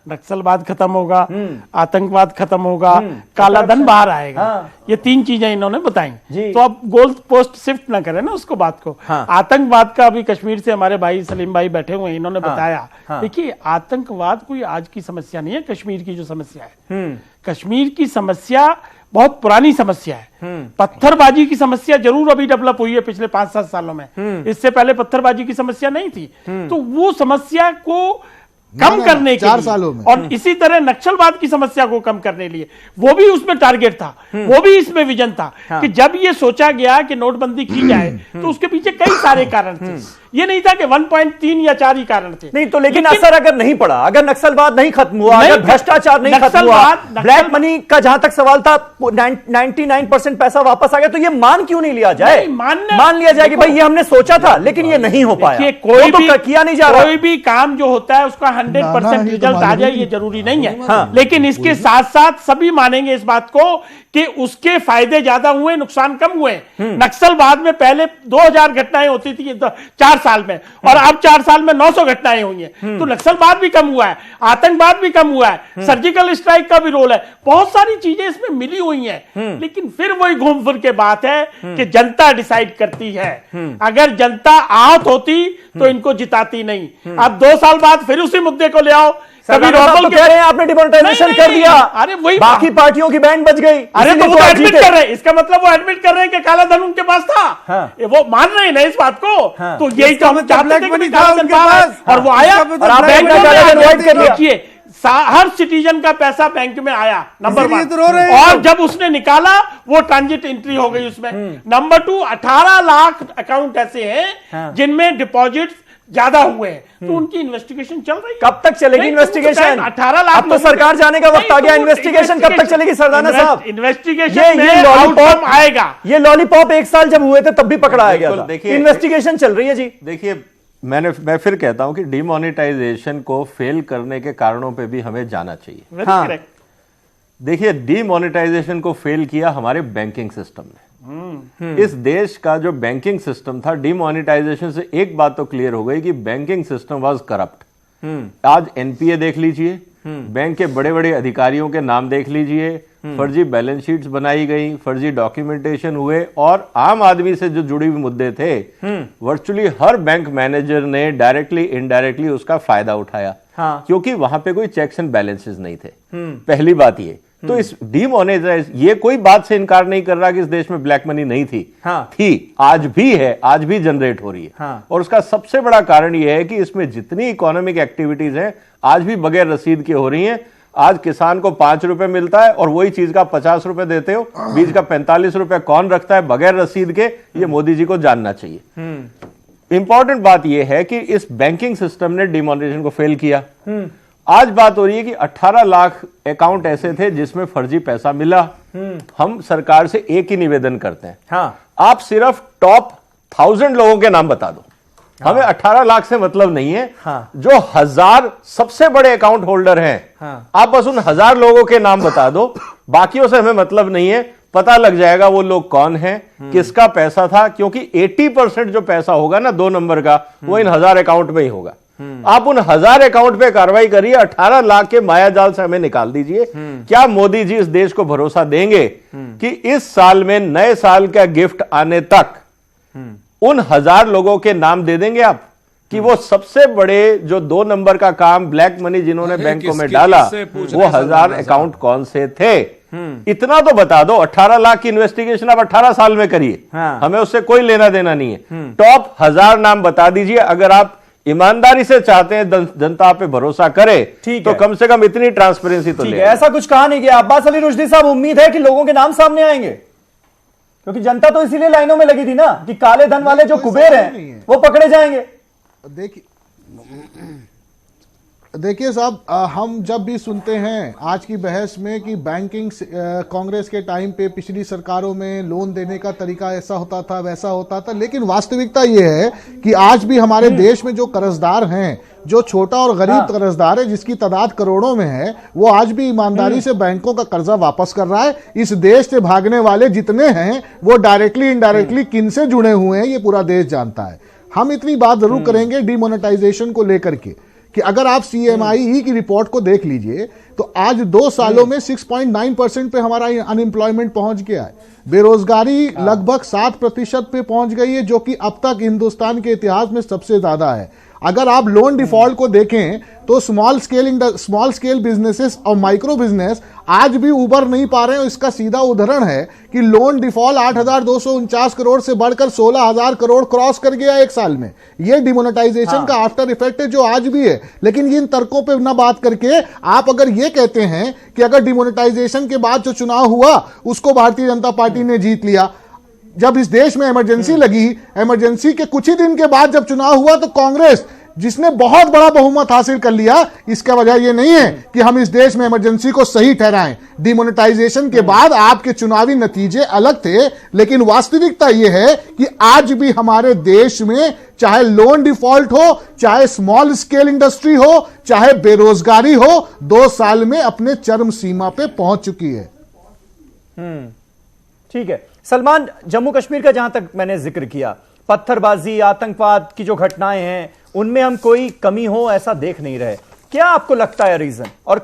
नक्सलवाद खत्म होगा, आतंकवाद खत्म होगा, काला धन बाहर आएगा। ये 3 चीजें इन्होंने बताई। तो अब गोल पोस्ट शिफ्ट ना करें ना उसको, बात को। आतंकवाद का अभी कश्मीर से हमारे भाई सलीम भाई बैठे हुए हैं, इन्होंने बताया। देखिए, आतंकवाद कोई आज की समस्या नहीं है। कश्मीर की जो समस्या है, कश्मीर की समस्या बहुत पुरानी समस्या है। पत्थरबाजी की समस्या जरूर अभी डेवलप हुई है पिछले 5-7 सालों में, इससे पहले पत्थरबाजी की समस्या नहीं थी। तो वो समस्या को कम करने के 4 सालों में, और इसी तरह नक्सलवाद की समस्या को कम करने लिए वो भी उसमें टारगेट था, वो भी इसमें विजन था कि जब ये सोचा गया कि नोटबंदी की जाए तो उसके पीछे कई सारे कारण थे। ये नहीं था कि 1.3 या 4 ही कारण थे। नहीं तो लेकिन असर अगर नहीं पड़ा, अगर नक्सलवाद नहीं खत्म हुआ, अगर भ्रष्टाचार नहीं खत्म हुआ, ब्लैक मनी का जहां तक सवाल था 99% पैसा वापस आ गया, तो ये मान क्यों नहीं लिया जाए? मान लिया जाए कि भाई ये हमने सोचा था लेकिन ये नहीं हो पाया। कोई तो किया नहीं जा रहा। कोई भी काम जो होता है उसका 100% रिजल्ट आ जाए ये जरूरी नहीं है। लेकिन इसके साथ साथ सभी मानेंगे इस बात को कि उसके फायदे ज्यादा हुए, नुकसान कम हुए। नक्सलवाद में पहले 2000 घटनाएं होती थी 4 साल में, और अब 4 साल में 900 घटनाएं हुई हैं। तो नक्सलवाद भी कम हुआ है, आतंकवाद भी कम हुआ है, सर्जिकल स्ट्राइक का भी रोल है, बहुत सारी चीजें इसमें मिली हुई हैं। लेकिन फिर वही घूम फिर के बात है कि जनता डिसाइड करती है। अगर जनता आहत होती तो इनको जिताती नहीं। अब 2 साल बाद फिर उसी मुद्दे को ले आओ। कभी तो कह रहे हैं आपने डिमोनेटाइजेशन कर दिया, अरे वही बाकी पार्टियों की बैंड बच गई। अरे तो वो एडमिट कर रहे हैं, इसका मतलब वो एडमिट कर रहे हैं कि काला धन उनके पास था। वो मान रहे हैं ना इस बात को। तो यही तो हम चाहते थे कि काला धन पास, और वो आया और बैंक में अवॉइड कर लिया। देखिए, हर सिटीजन का पैसा बैंक में आया, नंबर 1, और जब उसने निकाला वो ट्रांजिट एंट्री हो गई उसमें। नंबर 2, 18 लाख अकाउंट ऐसे हैं जिनमें डिपॉजिट ज्यादा हुए हैं, तो उनकी इन्वेस्टिगेशन चल रही है। कब तक चलेगी इन्वेस्टिगेशन? 18 लाख। अब तो सरकार जाने का वक्त आ गया। इन्वेस्टिगेशन कब तक चलेगी सरदाना साहब? इन्वेस्टिगेशन ये लॉलीपॉप आएगा। ये लॉलीपॉप 1 साल जब हुए थे तब भी पकड़ाया गया था। इन्वेस्टिगेशन चल रही है जी। देखिए, मैं फिर कहता हूं कि डिमोनेटाइजेशन को फेल करने के कारणों पे भी हमें जाना चाहिए। देखिए, डिमोनेटाइजेशन को फेल किया हमारे बैंकिंग सिस्टम ने। इस देश का जो बैंकिंग सिस्टम था, डिमोनेटाइजेशन से एक बात तो क्लियर हो गई कि बैंकिंग सिस्टम वाज करप्ट। आज एनपीए देख लीजिए, बैंक के बड़े बड़े अधिकारियों के नाम देख लीजिए, फर्जी बैलेंस शीट्स बनाई गई, फर्जी डॉक्यूमेंटेशन हुए, और आम आदमी से जो जुड़ी हुई मुद्दे थे, वर्चुअली हर बैंक मैनेजर ने डायरेक्टली इनडायरेक्टली उसका फायदा उठाया। क्योंकि वहां पे कोई चेक्स एंड बैलेंसेस नहीं थे। पहली बात ये। तो इस डीमोनेटाइज, ये कोई बात से इनकार नहीं कर रहा कि इस देश में ब्लैक मनी नहीं थी। थी, आज भी है, आज भी जनरेट हो रही है। और उसका सबसे बड़ा कारण यह है कि इसमें जितनी इकोनॉमिक एक्टिविटीज हैं आज भी बगैर रसीद के हो रही हैं। आज किसान को 5 रुपए मिलता है और वही चीज का 50 रुपए देते हो, बीज का 45 रुपए कौन रखता है बगैर रसीद के, ये मोदी जी को जानना चाहिए। इंपॉर्टेंट बात यह है कि इस बैंकिंग सिस्टम ने डिमोनेटाइजेशन को फेल किया। आज बात हो रही है कि 18 लाख अकाउंट ऐसे थे जिसमें फर्जी पैसा मिला। हम सरकार से एक ही निवेदन करते हैं, आप सिर्फ टॉप 1000 लोगों के नाम बता दो। हमें 18 लाख से मतलब नहीं है। जो 1000 सबसे बड़े अकाउंट होल्डर हैं, आप बस उन 1000 लोगों के नाम बता दो, बाकियों से हमें मतलब नहीं है। पता लग जाएगा वो लोग कौन हैं, किसका पैसा था, क्योंकि 80% जो पैसा होगा ना 2 नंबर का, वो इन 1000 अकाउंट में ही होगा। आप उन 1000 अकाउंट पे कार्रवाई करिए, 18 लाख के मायाजाल से हमें निकाल दीजिए। क्या मोदी जी इस देश को भरोसा देंगे कि इस साल में, नए साल का गिफ्ट आने तक उन 1000 लोगों के नाम दे देंगे आप कि वो सबसे बड़े जो 2 नंबर का काम, ब्लैक मनी जिन्होंने बैंकों में डाला, वो 1000 अकाउंट कौन से थे? इतना तो बता दो। 18 लाख की इन्वेस्टिगेशन आप 18 साल में करिए, हमें उससे कोई लेना देना नहीं है। टॉप 1000 नाम बता दीजिए। अगर आप ईमानदारी से चाहते हैं जनता पे भरोसा करे, तो कम से कम इतनी ट्रांसपेरेंसी तो ले। ऐसा कुछ कहा नहीं गया। अब्बास अली रुश्दी साहब, उम्मीद है कि लोगों के नाम सामने आएंगे, क्योंकि जनता तो इसीलिए लाइनों में लगी थी ना कि काले धन वाले जो कुबेर हैं वो पकड़े जाएंगे। देखिए साहब, हम जब भी सुनते हैं आज की बहस में कि बैंकिंग कांग्रेस के टाइम पे पिछली सरकारों में लोन देने का तरीका ऐसा होता था, वैसा होता था, लेकिन वास्तविकता यह है कि आज भी हमारे देश में जो कर्जदार हैं, जो छोटा और गरीब कर्जदार है जिसकी तादाद करोड़ों में है, वो आज भी ईमानदारी से बैंकों का कर्जा वापस कर रहा है। इस देश से भागने वाले जितने हैं वो डायरेक्टली इनडायरेक्टली किन से जुड़े हुए हैं ये पूरा देश जानता है। हम इतनी बात जरूर करेंगे डिमोनेटाइजेशन को लेकर के कि अगर आप CMIE की रिपोर्ट को देख लीजिए तो आज 2 सालों में 6.9% पे हमारा अनएम्प्लॉयमेंट पहुंच गया है। बेरोजगारी लगभग 7% पे पहुंच गई है, जो कि अब तक हिंदुस्तान के इतिहास में सबसे ज्यादा है। अगर आप लोन डिफॉल्ट को देखें तो स्मॉल स्केल बिजनेसेस और माइक्रो बिजनेस आज भी उबर नहीं पा रहे हैं। इसका सीधा उदाहरण है कि लोन डिफॉल्ट 8,249 करोड़ से बढ़कर 16,000 करोड़ क्रॉस कर गया एक साल में। यह डिमोनेटाइजेशन का आफ्टर इफेक्ट है जो आज भी है। लेकिन इन तर्कों पे ना बात करके आप अगर ये कहते हैं कि अगर डिमोनेटाइजेशन के बाद जो चुनाव हुआ उसको भारतीय जनता पार्टी ने जीत लिया, जब इस देश में इमरजेंसी लगी, इमरजेंसी के कुछ ही दिन के बाद जब चुनाव हुआ तो कांग्रेस जिसने बहुत बड़ा बहुमत हासिल कर लिया, इसका वजह यह नहीं है कि हम इस देश में इमरजेंसी को सही ठहराएं। डिमोनेटाइजेशन के बाद आपके चुनावी नतीजे अलग थे, लेकिन वास्तविकता यह है कि आज भी हमारे देश में चाहे लोन डिफॉल्ट हो, चाहे स्मॉल स्केल इंडस्ट्री हो, चाहे बेरोजगारी हो, 2 साल में अपने चरम सीमा पे पहुंच चुकी है। ठीक है सलमान, जम्मू कश्मीर का जहां तक मैंने जिक्र किया, पत्थरबाजी, आतंकवाद की जो घटनाएं हैं उनमें हम कोई कमी हो ऐसा देख नहीं रहे। क्या आपको लगता है रीजन, और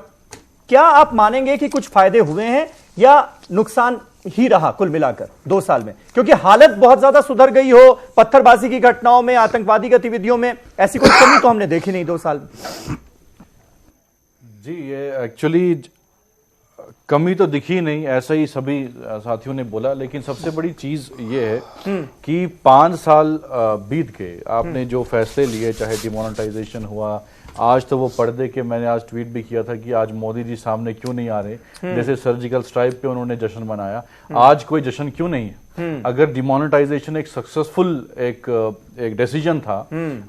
क्या आप मानेंगे कि कुछ फायदे हुए हैं या नुकसान ही रहा कुल मिलाकर 2 साल में? क्योंकि हालत बहुत ज्यादा सुधर गई हो, पत्थरबाजी की घटनाओं में, आतंकवादी गतिविधियों में ऐसी कोई कमी तो हमने देखी नहीं 2 साल में। जी, ये एक्चुअली कमी तो दिखी नहीं, ऐसा ही सभी साथियों ने बोला। लेकिन सबसे बड़ी चीज ये है कि 5 साल बीत गए, आपने जो फैसले लिए, चाहे डिमोनेटाइजेशन हुआ, आज तो वो पर्दे के, मैंने आज ट्वीट भी किया था कि आज मोदी जी सामने क्यों नहीं आ रहे। जैसे सर्जिकल स्ट्राइक पे उन्होंने जश्न मनाया, आज कोई जश्न क्यों नहीं है? अगर डिमोनेटाइजेशन एक सक्सेसफुल एक डिसीजन था,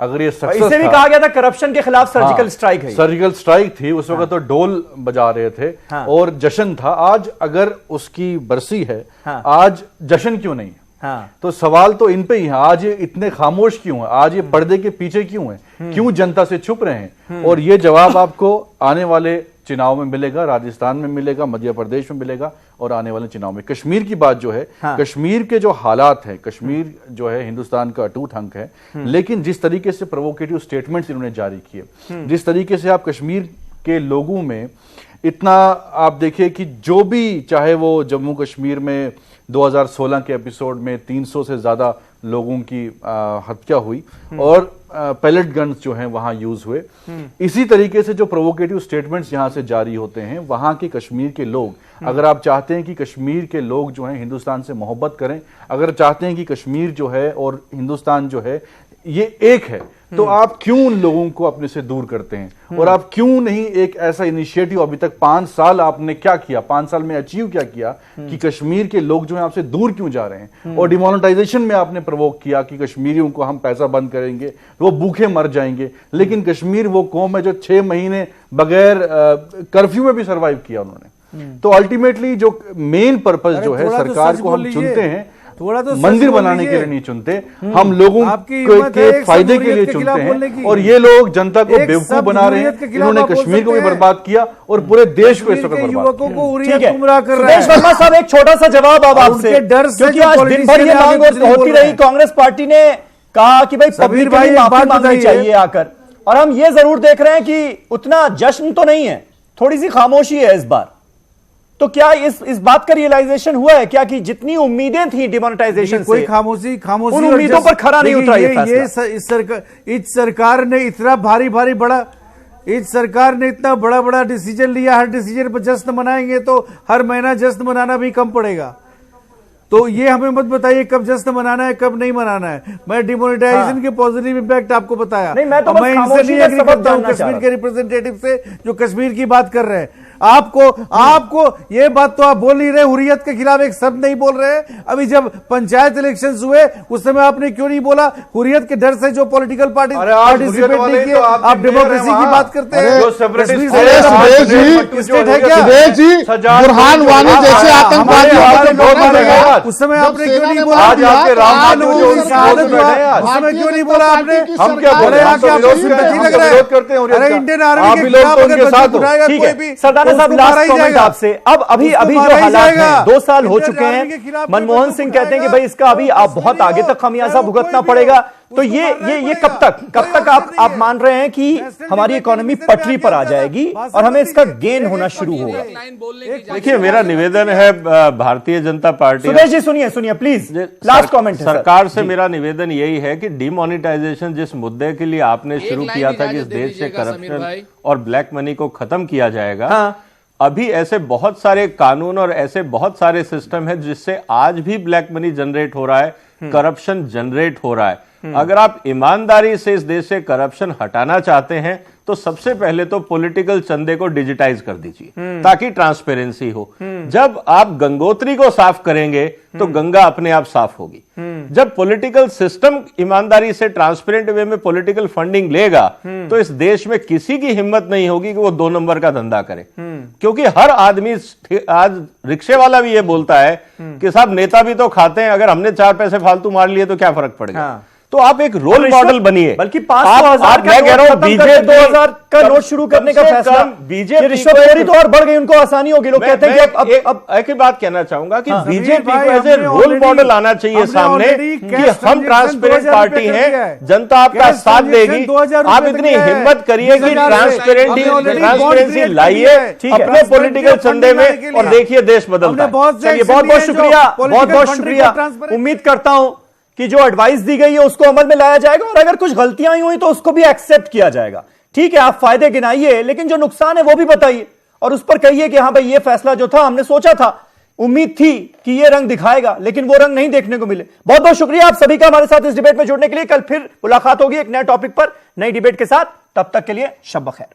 अगर ये सक्सेस इसे भी कहा गया था करप्शन के खिलाफ सर्जिकल स्ट्राइक है, सर्जिकल स्ट्राइक थी, उस वक्त तो ढोल बजा रहे थे और जश्न था। आज अगर उसकी बरसी है, आज जश्न क्यों नहीं? तो सवाल तो इन पे ही है, आज ये इतने खामोश क्यों है, आज ये पर्दे के पीछे क्यों है, क्यों जनता से छुप रहे हैं? और ये जवाब आपको आने वाले चुनाव में मिलेगा, राजस्थान में मिलेगा, मध्य प्रदेश में मिलेगा और आने वाले चुनाव में। कश्मीर की बात जो है, कश्मीर के जो हालात हैं, कश्मीर जो है हिंदुस्तान का अटूट अंग है, लेकिन जिस तरीके से प्रोवोकेटिव स्टेटमेंट्स इन्होंने जारी किए, जिस तरीके से आप कश्मीर के लोगों में इतना, आप देखिए कि जो भी, चाहे वो जम्मू कश्मीर में 2016 के एपिसोड में 300 से ज्यादा लोगों की हत्या हुई और पैलेट गन्स जो हैं वहां यूज हुए। इसी तरीके से जो प्रोवोकेटिव स्टेटमेंट्स यहां से जारी होते हैं, वहां के कश्मीर के लोग, अगर आप चाहते हैं कि कश्मीर के लोग जो हैं हिंदुस्तान से मोहब्बत करें, अगर चाहते हैं कि कश्मीर जो है और हिंदुस्तान जो है ये एक है, तो आप क्यों उन लोगों को अपने से दूर करते हैं? और आप क्यों नहीं एक ऐसा इनिशिएटिव, अभी तक 5 साल आपने क्या किया, 5 साल में अचीव क्या किया कि कश्मीर के लोग जो हैं आपसे दूर क्यों जा रहे हैं? और डिमोनेटाइजेशन में आपने प्रवोक किया कि कश्मीरियों को हम पैसा बंद करेंगे, वो भूखे मर जाएंगे, लेकिन कश्मीर वो कौम है जो 6 महीने बगैर कर्फ्यू में भी सर्वाइव किया उन्होंने। तो अल्टीमेटली जो मेन पर्पस जो है सरकार को हम चुनते हैं, थोड़ा तो मंदिर बनाने के लिए नहीं चुनते, हम लोगों के फायदे के लिए चुनते हैं। और ये लोग जनता को बेवकूफ बना रहे हैं, इन्होंने कश्मीर को भी बर्बाद किया और पूरे देश को इस वक्त बर्बाद किया। वर्मा साहब, एक छोटा सा जवाब अब आपसे, क्योंकि आज दिन भर ये मांग होती रही, कांग्रेस पार्टी ने कहा कि भाई पब्लिक को माफी मांगनी चाहिए आकर, और हम ये जरूर देख रहे हैं कि उतना जश्न तो नहीं है, थोड़ी सी खामोशी है इस बार। तो क्या इस बात का रियलाइजेशन हुआ है क्या कि जितनी उम्मीदें थी डिमोनेटाइजेशन कोई खामोशी उन उम्मीदों पर खरा नहीं उतरा ये फैसला? इस सरकार ने इतना इस सरकार ने इतना बड़ा डिसीजन लिया, हर डिसीजन पर जश्न मनाएंगे तो हर महीना जश्न मनाना भी कम पड़ेगा। तो ये हमें मत बताइए कब जश्न मनाना है कब नहीं मनाना है। मैं डिमोनेटाइजेशन के पॉजिटिव इंपैक्ट आपको बताया, नहीं मैं तो मैं इनसे नहीं एग्री करता हूं कश्मीर के रिप्रेजेंटेटिव से जो कश्मीर की बात कर रहे हैं। आपको ये बात तो आप बोल नहीं रहे, हुर्रियत के खिलाफ एक शब्द नहीं बोल रहे हैं। अभी जब पंचायत इलेक्शंस हुए उस समय आपने क्यों नहीं बोला? हुर्रियत के डर से जो पॉलिटिकल पार्टी पार्टिसिपेट नहीं किए, आप डेमोक्रेसी की बात करते हैं। बुरहान वानी जैसे आतंकवादी उस समय आपने क्यों नहीं बोला? उस समय क्यों नहीं बोला आपने? हम क्या बोले? विरोध करते हैं। अरे इंडियन आर्मी के खिलाफ अगर बंदूक उठाएगा कोई भी, साहब लास्ट कमेंट आपसे। अब अभी जो हालात हैं, 2 साल हो चुके हैं, मनमोहन सिंह कहते हैं कि भाई इसका अभी आप बहुत आगे तक खमियाजा भुगतना पड़ेगा। तो ये कब तक आप मान रहे हैं कि हमारी इकोनॉमी पटरी पर आ जाएगी और हमें इसका गेन होना शुरू होगा? देखिए, मेरा निवेदन है भारतीय जनता पार्टी, सुदेश जी सुनिए प्लीज, लास्ट कमेंट है सरकार से मेरा निवेदन यही है कि डिमोनेटाइजेशन जिस मुद्दे के लिए आपने शुरू किया था कि इस देश से करप्शन और ब्लैक मनी को खत्म किया जाएगा, अभी ऐसे बहुत सारे कानून और ऐसे बहुत सारे सिस्टम है जिससे आज भी ब्लैक मनी जनरेट हो रहा है, करप्शन जनरेट हो रहा है। अगर आप ईमानदारी से इस देश से करप्शन हटाना चाहते हैं तो सबसे पहले तो पॉलिटिकल चंदे को डिजिटाइज कर दीजिए ताकि ट्रांसपेरेंसी हो। जब आप गंगोत्री को साफ करेंगे तो गंगा अपने आप साफ होगी। जब पॉलिटिकल सिस्टम ईमानदारी से ट्रांसपेरेंट वे में पॉलिटिकल फंडिंग लेगा तो इस देश में किसी की हिम्मत नहीं होगी कि वो 2 नंबर का धंधा करे। क्योंकि हर आदमी, आज रिक्शे वाला भी ये बोलता है कि साहब नेता भी तो खाते हैं, अगर हमने 4 पैसे फालतू मार लिए तो क्या फर्क पड़ेगा? तो आप एक रोल मॉडल बनिए। बल्कि 500,000 बीजेपी 2000 का नोट शुरू करने का फैसला, बीजेपी रिश्वतखोरी तो और बढ़ गई, उनको आसानी होगी। लोग कहते हैं कि अब एक ही बात कहना चाहूंगा कि बीजेपी को एज ए रोल मॉडल आना चाहिए सामने कि हम ट्रांसपेरेंट पार्टी हैं, जनता आपका साथ देगी। आप इतनी हिम्मत करिए कि ट्रांसपेरेंसी लाइए अपने पॉलिटिकल चंदे में और देखिए देश बदलता है। चलिए, बहुत बहुत शुक्रिया। उम्मीद करता हूं कि जो एडवाइस दी गई है उसको अमल में लाया जाएगा और अगर कुछ गलतियां हुई तो उसको भी एक्सेप्ट किया जाएगा। ठीक है, आप फायदे गिनाइए लेकिन जो नुकसान है वो भी बताइए और उस पर कहिए कि हां भाई ये फैसला जो था हमने सोचा था, उम्मीद थी कि ये रंग दिखाएगा, लेकिन वो रंग नहीं देखने को मिले। बहुत बहुत शुक्रिया आप सभी का हमारे साथ इस डिबेट में जुड़ने के लिए। कल फिर मुलाकात होगी एक नए टॉपिक पर, नई डिबेट के साथ। तब तक के लिए शब बखैर।